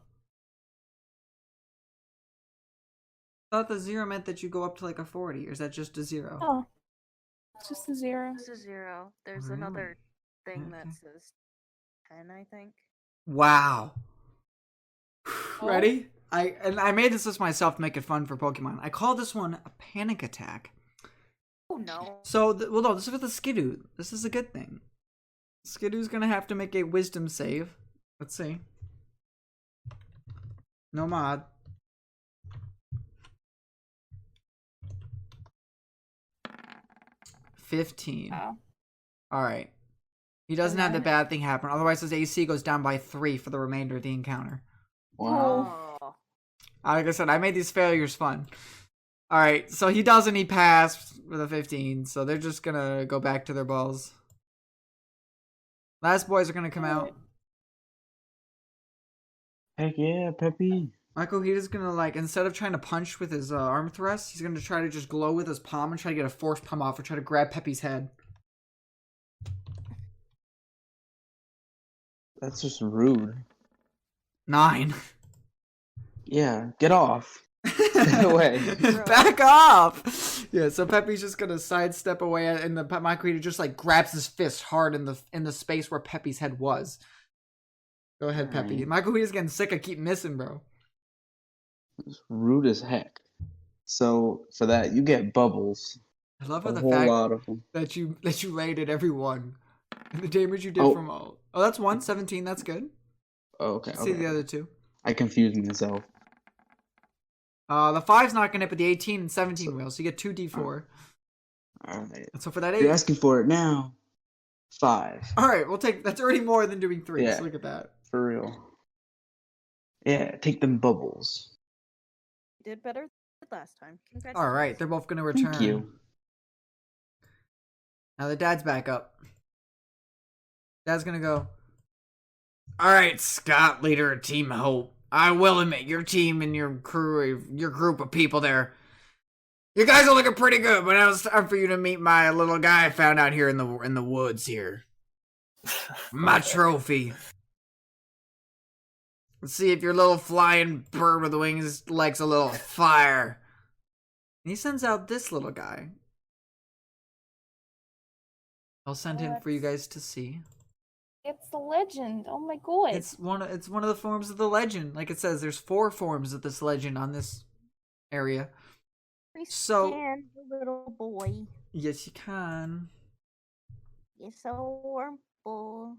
I thought the 0 meant that you go up to like a 40. Or is that just a 0? Oh. It's just a 0. This is 0. There's Really? another thing that Okay. says 10, I think. Wow. Oh. Ready? I made this list myself to make it fun for Pokemon. I call this one a panic attack. Oh no. So, well, no, this is with the Skidoo. This is a good thing. Skidoo's gonna have to make a wisdom save. Let's see. No mod. $15. Oh. Alright. He doesn't have the bad thing happen. Otherwise, his AC goes down by 3 for the remainder of the encounter. Wow. Oh. Like I said, I made these failures fun. Alright, so he doesn't. He passed with a 15. So they're just gonna go back to their balls. Last boys are gonna come out. Heck yeah, Peppy. Makuhito's gonna, like, instead of trying to punch with his arm thrust, he's gonna try to just glow with his palm and try to get a force palm off or try to grab Peppy's head. That's just rude. 9. Yeah, get off. Stay away. Back off! Yeah, so Peppy's just gonna sidestep away, and the Makuhito just like grabs his fist hard in the space where Peppy's head was. Go ahead, Peppy. Makuhito's getting sick. I keep missing, bro. It's rude as heck. So for that, you get bubbles. I love A the whole fact lot of them. that you rated every one. And the damage you did Oh. from all. Oh, that's 17. That's good. Oh, okay. Let's see Okay. the other 2. I confused myself. The 5's not gonna hit, but the 18 and 17 will. So you get 2d4. All right. And so for that 8. You're asking for it now. 5. All right, we'll take. That's already more than doing 3. Yeah. So look at that. For real. Yeah, take them bubbles. You did better than last time. Congratulations. All right, they're both gonna return. Thank you. Now the dad's back up. Dad's gonna go. All right, Scott, leader of Team Hope. I will admit, your team and your crew, your group of people there, you guys are looking pretty good. But now it's time for you to meet my little guy I found out here in the woods here. My trophy. Let's see if your little flying bird with wings likes a little fire. And he sends out this little guy. I'll send him for you guys to see. It's the legend. Oh my god. It's one of the forms of the legend. Like it says, there's 4 forms of this legend on this area. We So- stand, little boy. Yes, you can. You're so warm, boy.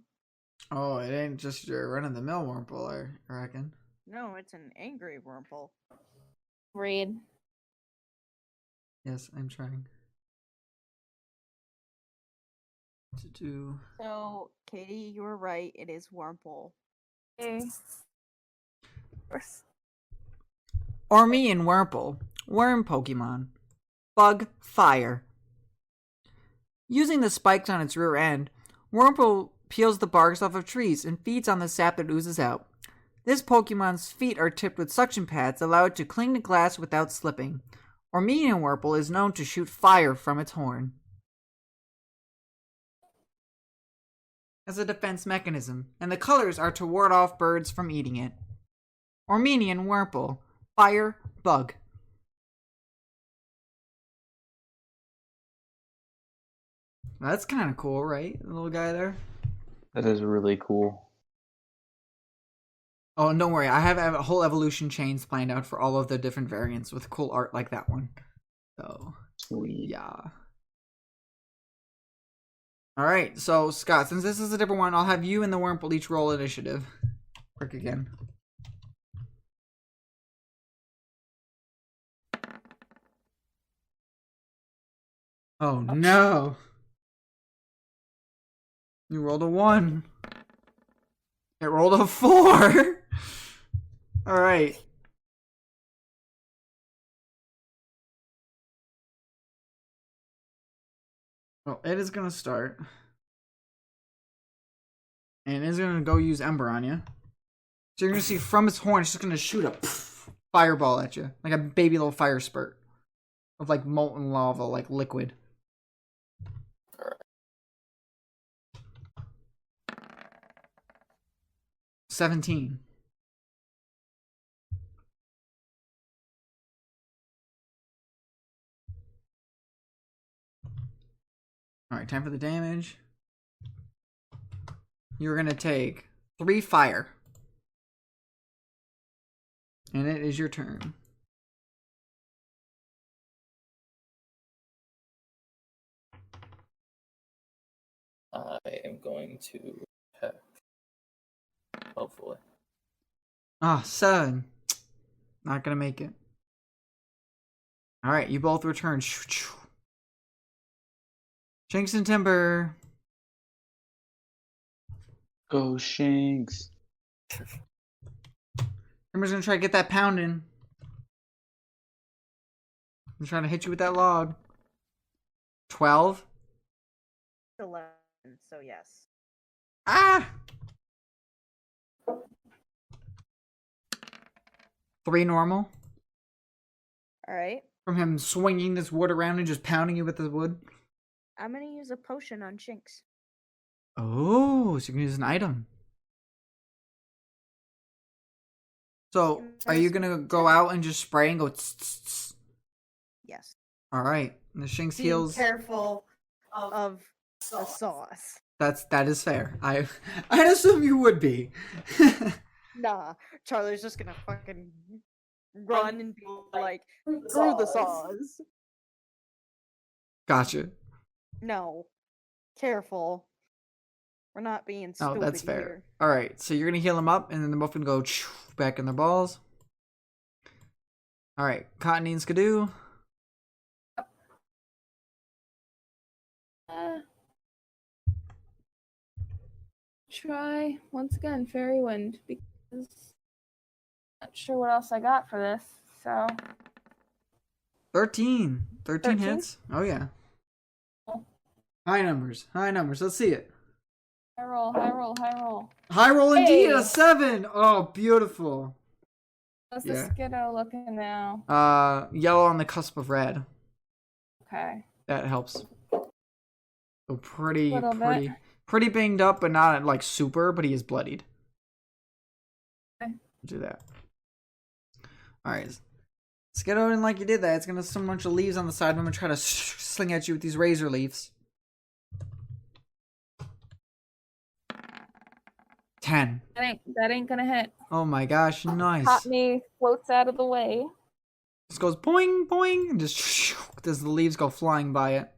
Oh, it ain't just your run-of-the-mill Wurmple, I reckon. No, it's an angry Wurmple. Read. Yes, I'm trying to do. So, Katie, you were right. It is Wurmple. Okay. Orme and Wurmple, worm Pokemon. Bug Fire. Using the spikes on its rear end, Wurmple peels the barks off of trees and feeds on the sap that oozes out. This Pokemon's feet are tipped with suction pads that allow it to cling to glass without slipping. Ormenian Wurmple is known to shoot fire from its horn as a defense mechanism, and the colors are to ward off birds from eating it. Ormenian Wurmple, Fire Bug. That's kind of cool, right? The little guy there. That is really cool. Oh, and don't worry, I have a whole evolution chains planned out for all of the different variants with cool art like that one. So, Sweet. yeah. Alright, so Scott, since this is a different one, I'll have you and the Wurmple each roll initiative. Quick again. Oh no! You rolled a 1. It rolled a 4. All right. Well, it is gonna start, and it's gonna go use Ember on you. So you're gonna see from its horn, it's just gonna shoot a fireball at you, like a baby little fire spurt of like molten lava, like liquid. 17. Alright, time for the damage. You're gonna take 3 fire. And it is your turn. I am going to attack. Hopefully. Ah, 7. Not gonna make it. Alright, you both return. Shanks and Timber. Go Shanks. Timber's gonna try to get that pounding. I'm trying to hit you with that log. 12. 11, so yes. Ah! 3 normal. Alright. From him swinging this wood around and just pounding you with the wood. I'm gonna use a potion on Shinx. Oh, so you can use an item. So, are you gonna go out and just spray and go tss, tss, tss? Yes. Alright. The Shinx Being heals. careful of the sauce. That is fair. I'd assume you would be. Nah, Charlie's just gonna fucking run and be like, through the sauce. Gotcha. No. Careful. We're not being Oh, stupid that's fair. here. Alright, so you're gonna heal them up, and then they're both gonna go back in their balls. Alright, Cottony and Skidoo. Try once again Fairy Wind because not sure what else I got for this. So 13. 13 13? hits. Oh, yeah. Oh. High numbers. High numbers. Let's see it. high roll, high roll, high roll. High roll indeed. Hey. A 7. Oh, beautiful. How's Yeah. the Skiddo looking now? Yellow on the cusp of red. Okay. That helps. So pretty Little pretty banged up, but not like super, but he is bloodied. Okay. Do that. Alright. Skiddo didn't like you did that. It's gonna some bunch of leaves on the side of him and try to sling at you with these razor leaves. 10. That ain't gonna hit. Oh my gosh, nice. Cottony floats out of the way. Just goes boing, boing, and just as the leaves go flying by it.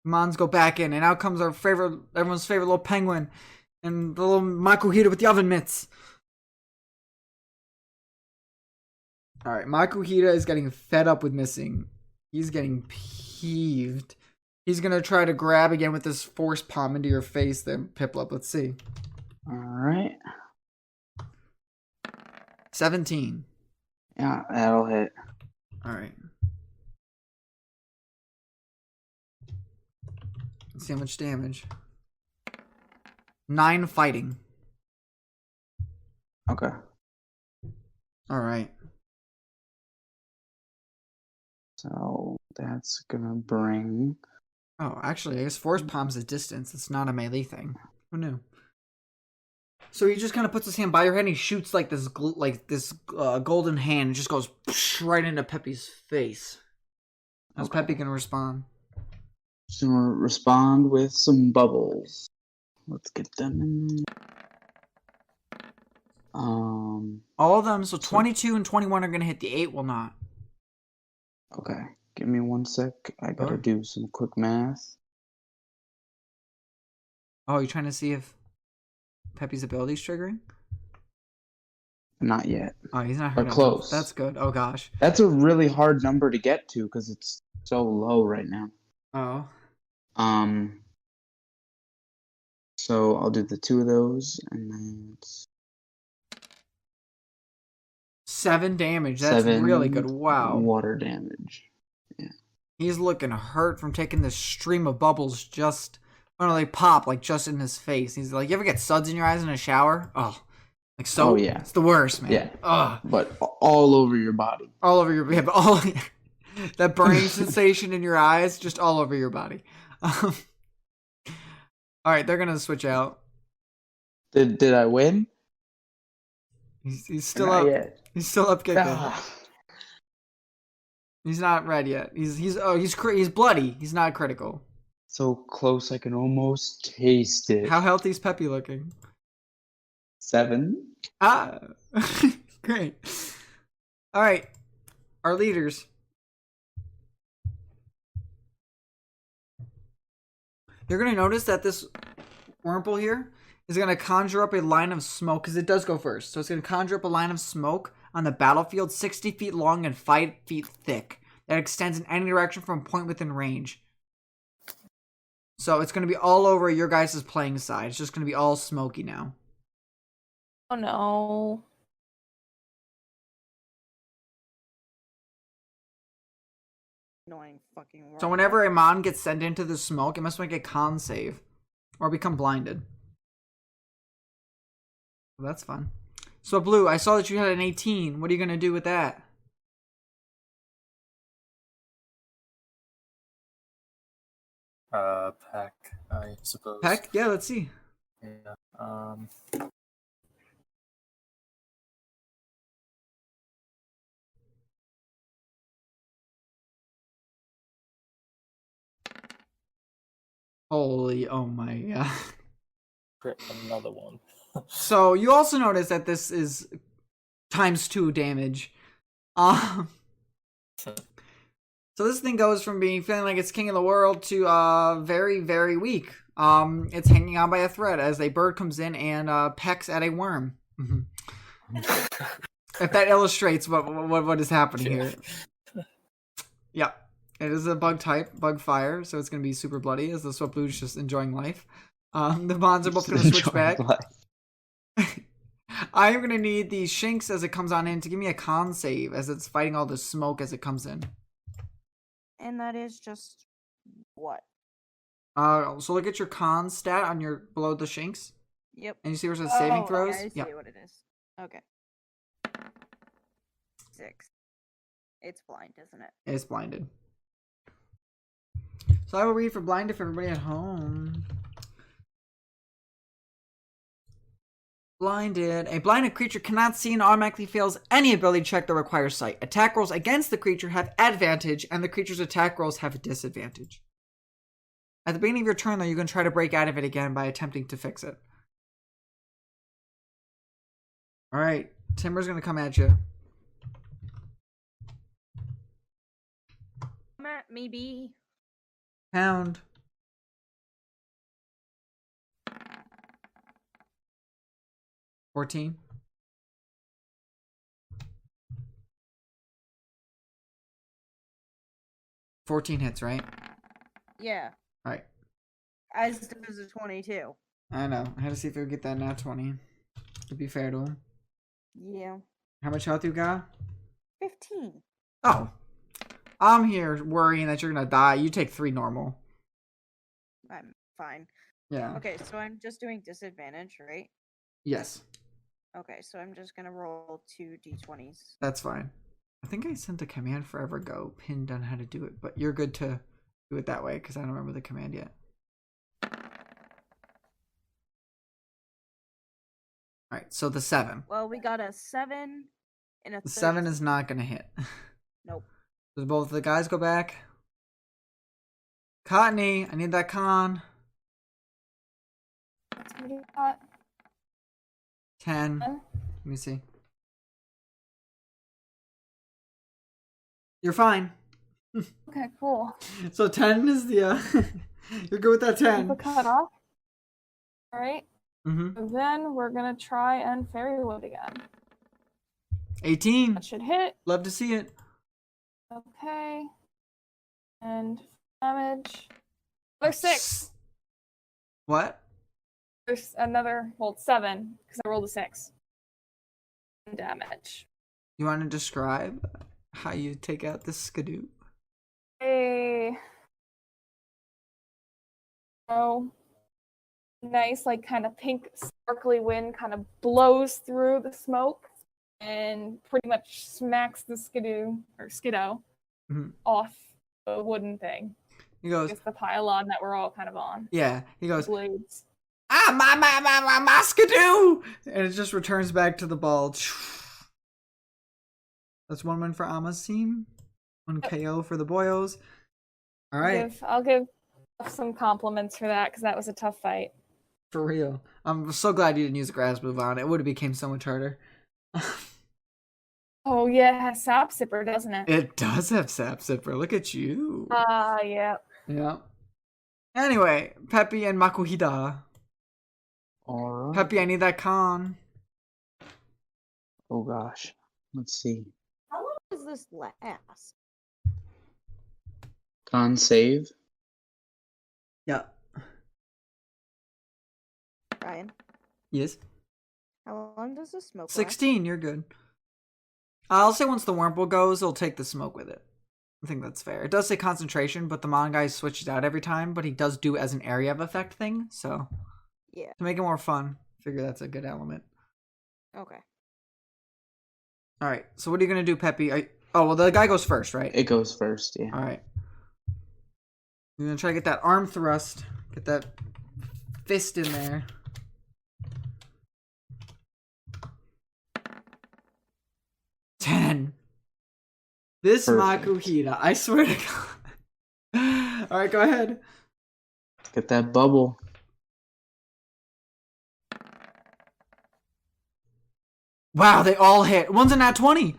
Mons go back in, and out comes everyone's favorite little penguin, and the little Makuhito with the oven mitts. Alright, Makuhito is getting fed up with missing. He's getting peeved. He's gonna try to grab again with this force palm into your face then, Piplup. Let's see. Alright. 17. Yeah, that'll hit. Alright. Let's see how much damage. 9 fighting. Okay. Alright. So that's gonna bring. Oh, actually, I guess Force Palm's a distance. It's not a melee thing. Who knew? So he just kind of puts his hand by your head and he shoots like this golden hand and just goes right into Peppy's face. How's Okay. Peppy gonna respond? Just gonna respond with some bubbles. Let's get them in. All of them, so 22 and 21 are gonna hit. The 8 will not. Okay. Give me 1 sec. I gotta Sure. do some quick math. Oh, you're trying to see if Peppy's ability's triggering? Not yet. Oh, he's not But hurt. close. That's good. Oh gosh. That's a really hard number to get to because it's so low right now. Oh. So I'll do the 2 of those, and then it's 7 damage. That's 7 really good. Wow. water damage. Yeah. He's looking hurt from taking this stream of bubbles just when they pop, like just in his face. He's like, you ever get suds in your eyes in a shower? Oh, like so. Oh, yeah. It's the worst, man. Yeah. Ugh. But all over your body. All over your, yeah, but all that burning sensation in your eyes, just all over your body. All right, they're gonna switch out. Did I win? He's still Not up. yet. He's still up kicking. Ah. He's not red yet. He's bloody. He's not critical. So close, I can almost taste it. How healthy is Peppy looking? 7. Ah, great. All right, our leaders. You're gonna notice that this Wurmple here is gonna conjure up a line of smoke because it does go first. So it's gonna conjure up a line of smoke on the battlefield 60 feet long and 5 feet thick that extends in any direction from a point within range. So it's gonna be all over your guys' playing side. It's just gonna be all smoky now. Oh no. Annoying fucking world. So whenever a mon gets sent into the smoke, it must make a con save or become blinded. That's fun. So Blue, I saw that you had an 18. What are you gonna do with that? Peck, I suppose. Heck, yeah, let's see. Yeah. Holy, oh my god. Crit another one. So you also notice that this is ×2 damage. So this thing goes from feeling like it's king of the world to very, very weak. It's hanging on by a thread as a bird comes in and pecks at a worm. If that illustrates what is happening here. Yeah. It is a bug type, bug fire, so it's going to be super bloody as the Swaplu's just enjoying life. The Mons are both going to switch back. I am going to need the Shanks as it comes on in to give me a con save as it's fighting all the smoke as it comes in. And that is just what? So look at your con stat on your below the Shanks. Yep. And you see where it says saving throws? Okay, I see Yep. what it is. Okay. 6. It's blind, isn't it? It's blinded. So I will read for blinded for everybody at home. Blinded. A blinded creature cannot see and automatically fails any ability check that requires sight. Attack rolls against the creature have advantage, and the creature's attack rolls have a disadvantage. At the beginning of your turn, though, you can try to break out of it again by attempting to fix it. Alright, Timber's gonna come at you. Come at me, bee. Pound. $14. 14 hits, right? Yeah. Right. As does a 22. I know. I had to see if we would get that nat 20. To be fair to him. Yeah. How much health you got? 15. Oh. I'm here worrying that you're gonna die. You take 3 normal. I'm fine. Yeah. Okay, so I'm just doing disadvantage, right? Yes. Okay, so I'm just gonna roll 2 d20s. That's fine. I think I sent a command forever ago pinned on how to do it, but you're good to do it that way because I don't remember the command yet. Alright, so the 7. Well, we got a 7 and a 30. The 7 is not gonna hit. Nope. Does both of the guys go back? Cottony, I need that con. That's gonna be hot. 10. Huh? Let me see. You're fine. Okay, cool. So 10 is the you're good with that 10. The cut off. Alright. Mm-hmm. Then we're gonna try and fairy wood again. 18. That should hit. Love to see it. Okay. And damage. Another 6. What? There's another, well, it's 7 because I rolled a 6. Damage. You want to describe how you take out this skidoo? A nice, like, kind of pink, sparkly wind kind of blows through the smoke and pretty much smacks the skidoo off the wooden thing. He goes, It's the pylon that we're all kind of on. yeah. He goes, Blades. my skidoo! And it just returns back to the ball. That's 1 win for Ama's team. 1 KO for the boyos. All right. I'll give some compliments for that because that was a tough fight. For real. I'm so glad you didn't use a grass move on. It would have became so much harder. Oh yeah, it has Sap Sipper, doesn't it? It does have Sap Zipper. Look at you. Yeah. Yeah. Anyway, Peppy and Makuhito. Alright. Peppy, I need that con. Oh gosh. Let's see. How long does this last? Con save. Yeah. Ryan, Yes. how long does the smoke last? 16, you're good. I'll say once the Wurmple goes, it'll take the smoke with it. I think that's fair. It does say concentration, but the Mon guy switches out every time, but he does do as an area of effect thing, so Yeah. to make it more fun, I figure that's a good element. Okay. Alright, so what are you going to do, Peppy? Oh, well, the guy goes first, right? It goes first, yeah. Alright. You're going to try to get that arm thrust, get that fist in there. This Perfect. Makuhito, I swear to God. Alright, go ahead. Get that bubble. Wow, they all hit. One's a nat 20.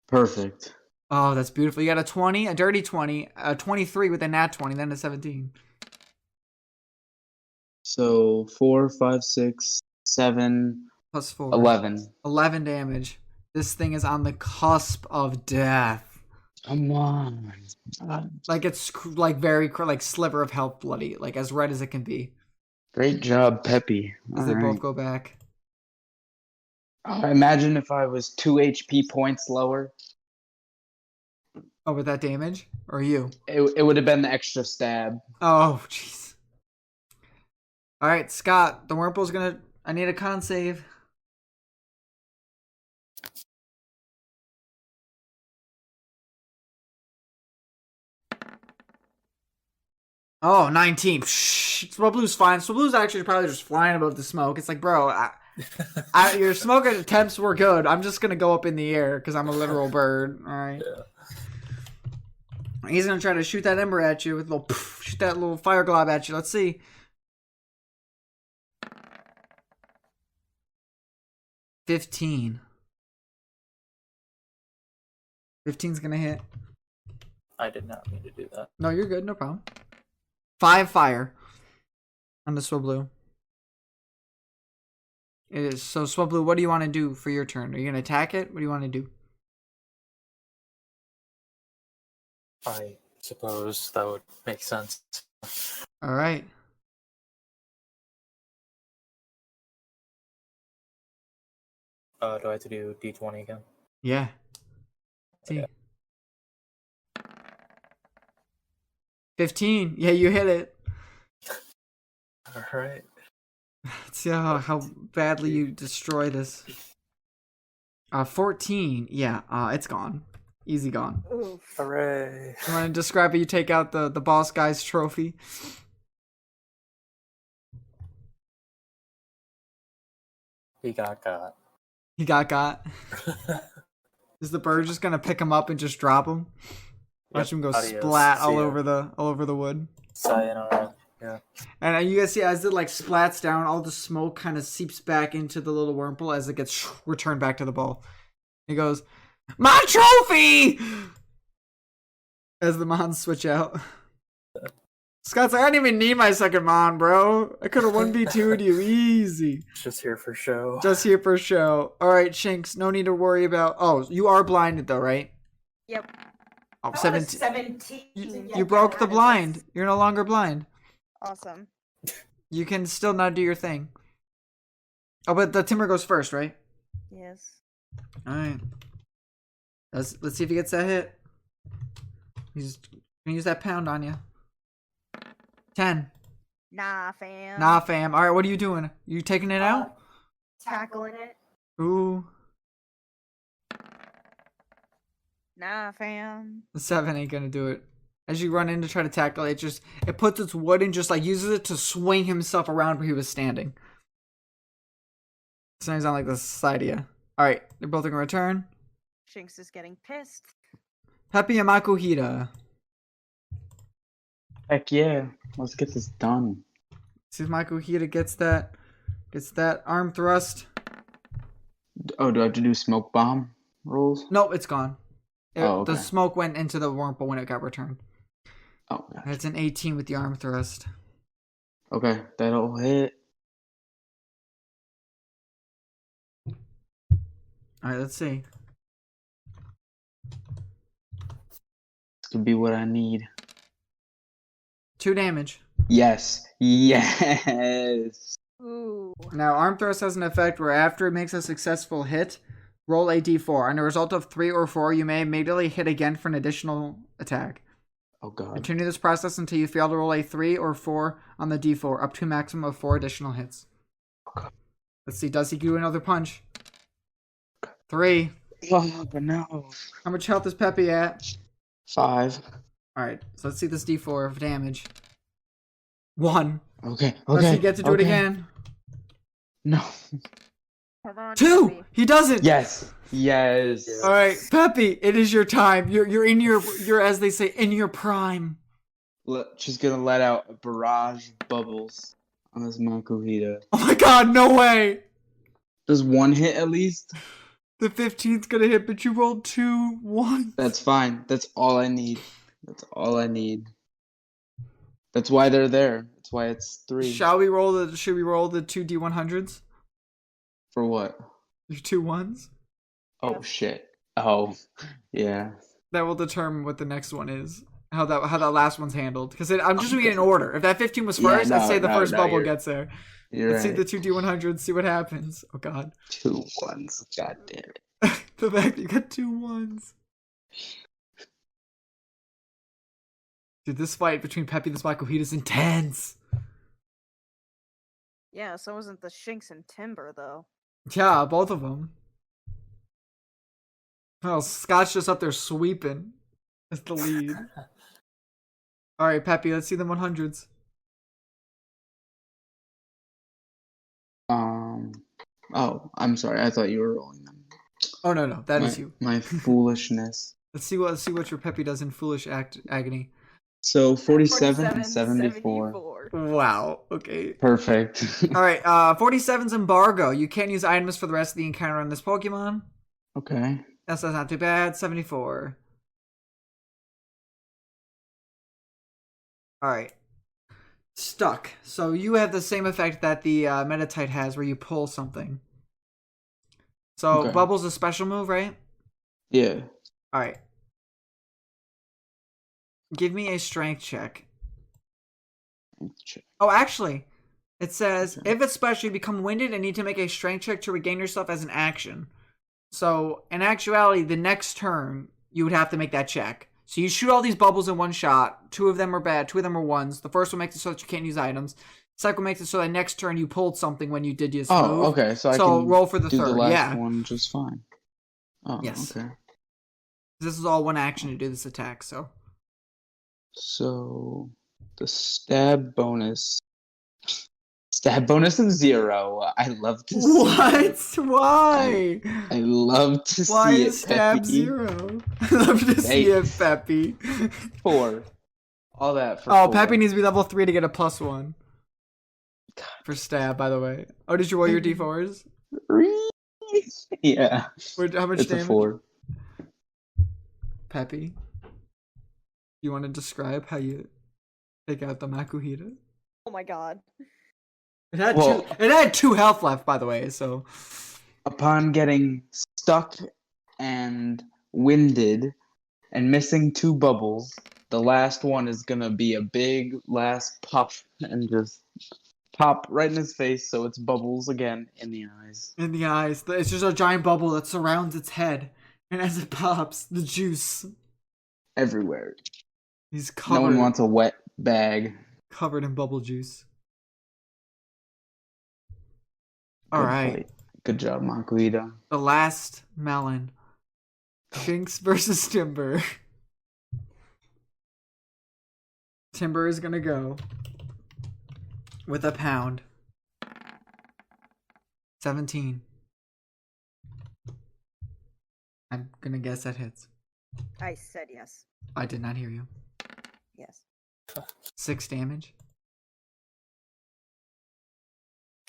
Perfect. Oh, that's beautiful. You got a 20, a dirty 20, a 23 with a nat 20, then a 17. So 4, 5, 6, 7, Plus 4. 11. 11 damage. This thing is on the cusp of death. Come on. Like it's like very like sliver of health bloody, like as red as it can be. Great job, Peppy. As they both go back. Imagine if I was 2 HP points lower. Oh, with that damage? Or you? It would have been the extra stab. Oh, jeez. Alright, Scott, the Wurmple's gonna... I need a con save. Oh, 19. Swablu's fine. Swablu's actually probably just flying above the smoke. It's like, bro, your smoke attempts were good. I'm just gonna go up in the air because I'm a literal bird. Alright. Yeah. He's gonna try to shoot that ember at you with a little shoot that little fire glob at you. Let's see. $15. 15's gonna hit. I did not mean to do that. No, you're good. No problem. 5 fire on the Swablu. It is. So, Swablu, what do you want to do for your turn? Are you gonna attack it? What do you want to do? I suppose that would make sense. All right. Do I have to do D20 again? Yeah. See. Okay. 15. Yeah, you hit it. All right. Let's see how badly you destroy this. 14. Yeah, it's gone. Easy gone. Oof. Hooray. You want to describe it? You take out the boss guy's trophy. He got. He got. Is the bird just gonna pick him up and just drop him? Watch him go Adios. splat See all ya. over the wood. Sayonara. Yeah. And you guys see as it like splats down, all the smoke kind of seeps back into the little Wurmple as it gets returned back to the ball. He goes, "My trophy!" As the Mons switch out. Scott's like, I didn't even need my second Mon, bro. I could have 1v2'd you easy. Just here for show. Just here for show. Alright, Shanks, no need to worry about... Oh, you are blinded though, right? Yep. Oh, I 17. was 17. You broke the blind. You're no longer blind. Awesome. You can still not do your thing. Oh, but the timber goes first, right? Yes. All right. Let's see if he gets that hit. He's gonna use that pound on you. 10. Nah, fam. Nah, fam. All right, what are you doing? You taking it out? Tackling it. Ooh. Nah, fam. The 7 ain't gonna do it. As you run in to try to tackle it, it puts its wood and just like uses it to swing himself around where he was standing. So he's on like the side of you. Alright, they're both gonna return. Shanks is getting pissed. Peppy and Makuhito. Heck yeah. Let's get this done. See if Makuhito gets that arm thrust. Oh, do I have to do smoke bomb rolls? Nope, it's gone. Oh, okay. The smoke went into the Wurmple when it got returned. Oh, gotcha. It's an 18 with the arm thrust. Okay, that'll hit. Alright, let's see. This could be what I need. 2 damage. Yes. Yes. Ooh. Now, arm thrust has an effect where after it makes a successful hit, roll a d4. On a result of 3 or 4, you may immediately hit again for an additional attack. Oh, God. Continue this process until you fail to roll a 3 or 4 on the d4, up to a maximum of 4 additional hits. Okay. Let's see, does he do another punch? 3. Oh, but no. How much health is Peppy at? 5. Alright, so let's see this d4 of damage. 1. Okay. Does he get to do it again? No. Come on, 2! Peppy. He doesn't! Yes. Yes. Alright, Peppy, it is your time. You're in you're as they say, in your prime. She's gonna let out a barrage of bubbles on this Makuhito. Oh my god, no way! Does 1 hit at least? The 15th's gonna hit, but you rolled 2 1. That's fine. That's all I need. That's all I need. That's why they're there. That's why it's 3. Should we roll the 2 D100s? For what? Your 2 1s? Oh, Yeah. shit. Oh, yeah. That will determine what the next one is. How that last one's handled. Because I'm just doing it in order. If that 15 was first, Yeah, I'd say the first bubble you're- gets there. You're Let's see right. the 2 D100s, see what happens. Oh god. 2 1s. God damn it. The fact that you got 2 1s. Dude, this fight between Peppy and this Makuhito is intense. Yeah, so wasn't the Shanks and Timber, though. Yeah, both of them. Oh, Scott's just up there sweeping. That's the lead. Alright, Peppy, let's see the 100s. Oh, I'm sorry. I thought you were rolling them. Oh, no, that is you. My foolishness. Let's see what your Peppy does in Foolish Agony. So 47 and 74. Wow, okay. Perfect. Alright, 47's Embargo. You can't use items for the rest of the encounter on this Pokemon. Okay. That's not too bad. 74. Alright. Stuck. So you have the same effect that the Metatite has where you pull something. So Okay. Bubble's a special move, right? Yeah. Alright. Give me a strength check. Check. Oh, actually, it says, Okay. if it's special, you become winded and need to make a strength check to regain yourself as an action. So, in actuality, the next turn, you would have to make that check. So you shoot all these bubbles in one shot. 2 of them are bad, 2 of them are 1s. The first one makes it so that you can't use items. Second one makes it so that next turn you pulled something when you did your move. Oh, okay. So I So can roll for the do third, the last yeah. one just fine. Oh, Yes. okay. This is all one action to do this attack, so. So the stab bonus. Stab bonus of 0. I love to see it. What? Why? I love to Why see it. is stab Peppy. 0? I love to see Hey. it, Peppy. 4. All that for Oh, 4. Peppy needs to be level 3 to get a +1. For stab, by the way. Oh, did you roll your d4s? Yeah. How much It's damage? a 4. Peppy, you want to describe how you take out the Makuhito? Oh my god. It had Well- it had 2 health left, by the way. So Upon getting stuck and winded and missing 2 bubbles, the last one is gonna be a big last puff and just pop right in his face, so it's bubbles again in the eyes. In the eyes. It's just a giant bubble that surrounds its head. And as it pops, the juice. Everywhere. He's No one covered, wants a wet bag. covered in bubble juice. Good Alright. fight. Good job, Makuhito. The last melon. Shanks versus Timber. Timber is gonna go with a pound. 17. I'm gonna guess that hits. I said yes. I did not hear you. Yes. 6 damage.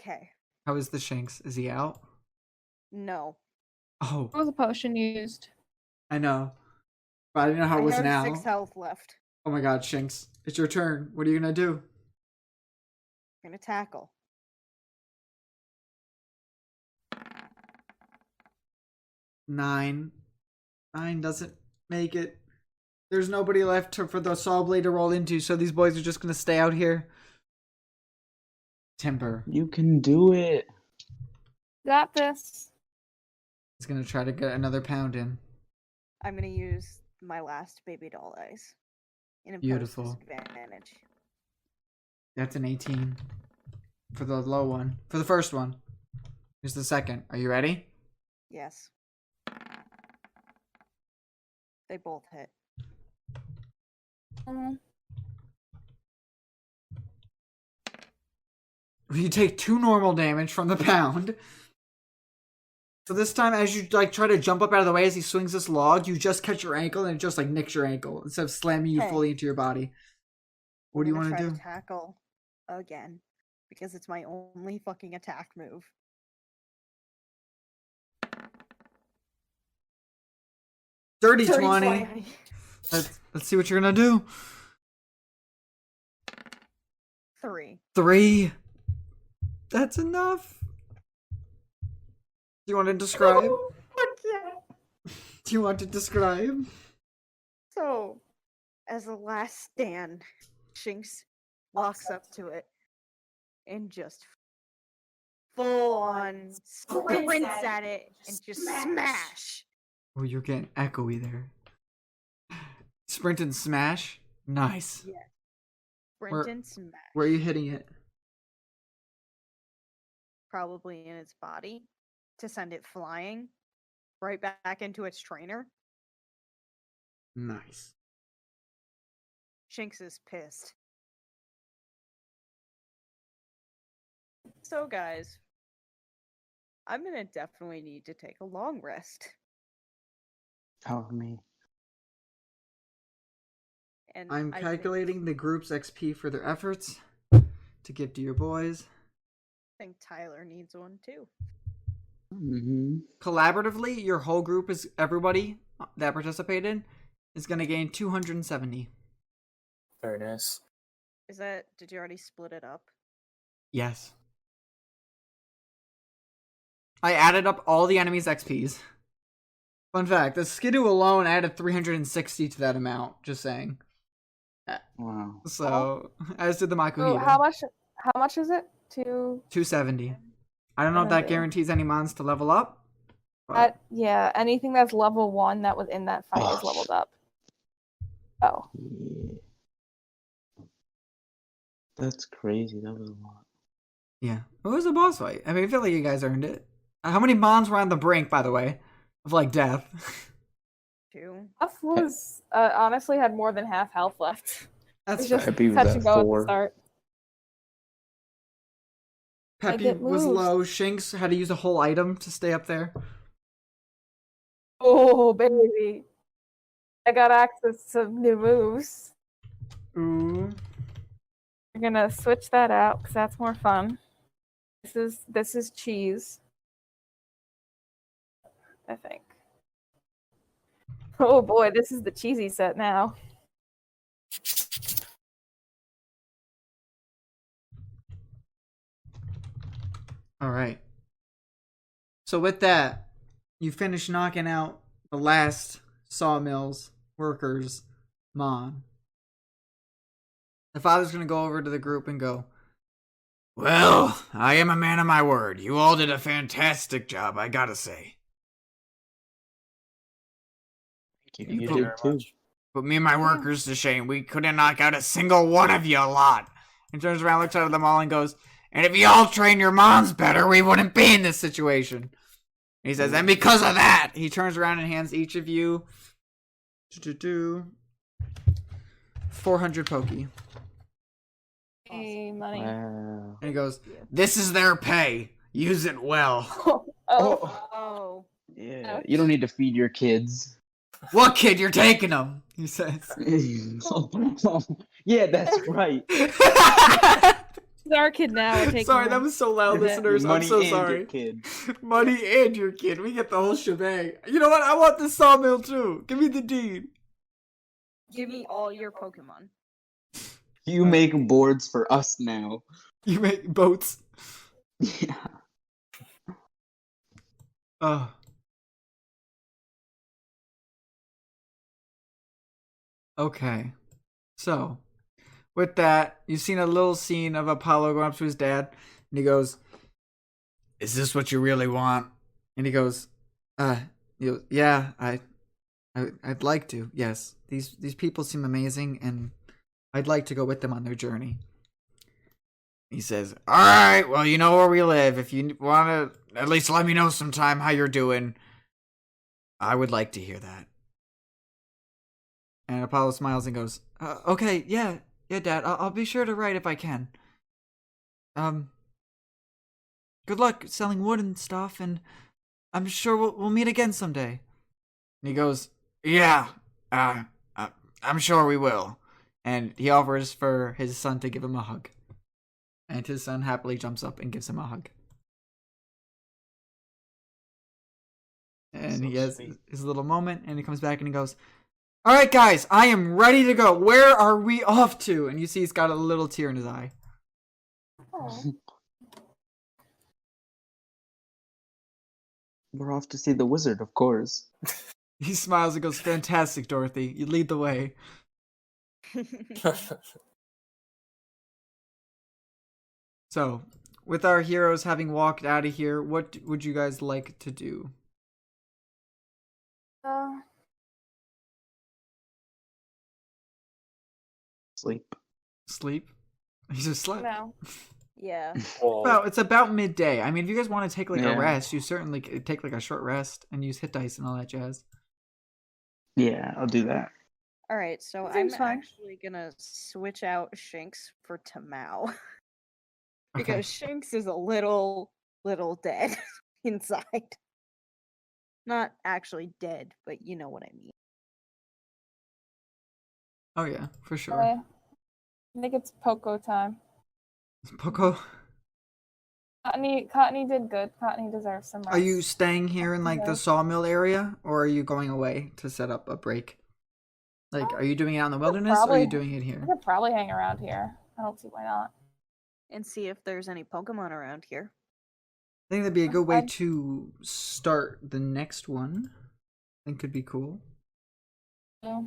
Okay. How is the Shanks? Is he out? No. Oh, What was a potion used? I know. But I didn't know how it I was have now. 6 health left. Oh my god, Shanks. It's your turn. What are you gonna do? I'm gonna tackle. Nine doesn't make it. There's nobody left for the saw blade to roll into, so these boys are just gonna stay out here. Timber You can do it. Got this. is gonna try to get another pound in. I'm gonna use my last baby doll eyes. And impose Beautiful. disadvantage. That's an 18 for the low one. For the first one. Here's the second. Are you ready? Yes. They both hit. You take 2 normal damage from the pound. So this time, as you like try to jump up out of the way as he swings this log, you just catch your ankle and it just like nicks your ankle instead of slamming you Okay. fully into your body. What do you want to do? Tackle again because it's my only fucking attack move. Dirty 20. Let's see what you're gonna do. 3. 3. That's enough. Do you want to describe? Fuck yeah. Do you want to describe? So, as a last stand, Shanks walks up to it and just full on sprints at it and just smash. Oh, you're getting echoey there. Sprint and smash. Nice. Yeah. Sprint and smash. Where are you hitting it? Probably in its body to send it flying right back into its trainer. Nice. Shanks is pissed. So, guys, I'm gonna definitely need to take a long rest. Help me. And I'm I calculating the group's XP for their efforts to give to your boys. think Tyler needs one too. Mm-hmm. Collaboratively, your whole group is everybody that participated is going to gain 270. Very nice. Did you already split it up? Yes. I added up all the enemies' XPs. Fun fact, the Skidoo alone added 360 to that amount, just saying. Wow. So, as did the So Makuhito. how much is it? 270. I don't know if that 270. guarantees any mons to level up. But Yeah, anything that's level 1 that was in that fight is leveled up. Oh. Yeah. That's crazy. That was a lot. yeah, it was a boss fight. I mean, I feel like you guys earned it. How many mons were on the brink, by the way, of like death? 2. Huff was honestly had more than half health left. That's It was just fair. Peppy was touch at and go at 4. the start. Peppy get was moves. low. Shanks had to use a whole item to stay up there. Oh baby, I got access to new moves. Ooh. We're gonna switch that out because that's more fun. This is cheese. I think. Oh boy, this is the cheesy set now. All right. So with that, you finish knocking out the last sawmills workers mon. The father's gonna go over to the group and go, Well, I am a man of my word. You all did a fantastic job, I gotta say. You Thank you did very too. much. Put me and my workers to shame. We couldn't knock out a single one of you lot. And turns around, looks out at them all, and goes, and if you all train your moms better, we wouldn't be in this situation. He says, and because of that, he turns around and hands each of you 400 Poke. Hey, money. Wow. And he goes, this is their pay. Use it well. Oh. Yeah. You don't need to feed your kids. What kid? You're taking them, he says. Yeah, that's right. He's our kid now. We're taking Sorry, him. that was so loud, listeners. Money I'm so and sorry. your kid. Money and your kid. We get the whole shebang. You know what? I want the sawmill too. Give me the deed. Give me all your Pokemon. You make boards for us now. You make boats. Yeah. Oh. Okay. So, with that, you've seen a little scene of Apollo going up to his dad, and he goes, is this what you really want? And he goes, yeah, I'd like to, yes. These people seem amazing, and I'd like to go with them on their journey. He says, alright, well, you know where we live. If you want to at least let me know sometime how you're doing, I would like to hear that. And Apollo smiles and goes, okay, yeah, Dad, I'll be sure to write if I can. Good luck selling wood and stuff, and I'm sure we'll meet again someday. And he goes, yeah, I'm sure we will. And he offers for his son to give him a hug. And his son happily jumps up and gives him a hug. And So he has sweet. his little moment, and he comes back and he goes, all right, guys, I am ready to go. Where are we off to? And you see he's got a little tear in his eye. Oh. We're off to see the wizard, of course. He smiles and goes, fantastic, Dorothy. You lead the way. So, with our heroes having walked out of here, what would you guys like to do? Sleep. Sleep? He just slept. No. Yeah. Well, Well, it's about midday. I mean, if you guys want to take like Yeah. a rest, you certainly could take like a short rest and use hit dice and all that jazz. Yeah, I'll do that. All right, so That I'm seems fine. actually gonna switch out Shanks for Tamao Okay. because Shanks is a little dead inside. Not actually dead, but you know what I mean. Oh yeah, for sure. I think it's Poco time. Poco, Cottony did good. Cottony deserves some rest. are you staying here in like the Okay. sawmill area, or are you going away to set up a break? Like, are you doing it out in the wilderness, or are probably- you doing it here? I could probably hang around here. I don't see why not. And see if there's any Pokemon around here. I think that'd be a good way I'd- to start the next one. I think could be cool. So,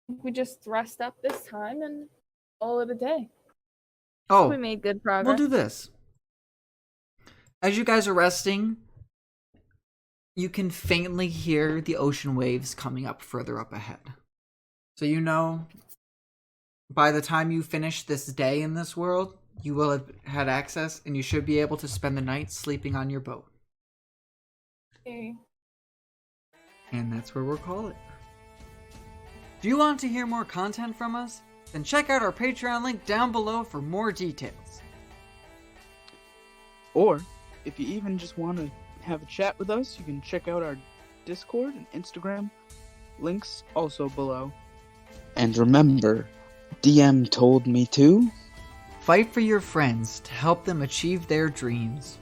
we just rest up this time and call it a day. Oh, We made good progress. we'll do this. As you guys are resting, you can faintly hear the ocean waves coming up further up ahead. So you know, by the time you finish this day in this world, you will have had access, and you should be able to spend the night sleeping on your boat. Okay. And that's where we'll call it. Do you want to hear more content from us? Then check out our Patreon link down below for more details. Or, if you even just want to have a chat with us, you can check out our Discord and Instagram. Links also below. And remember, DM told me to. Fight for your friends to help them achieve their dreams.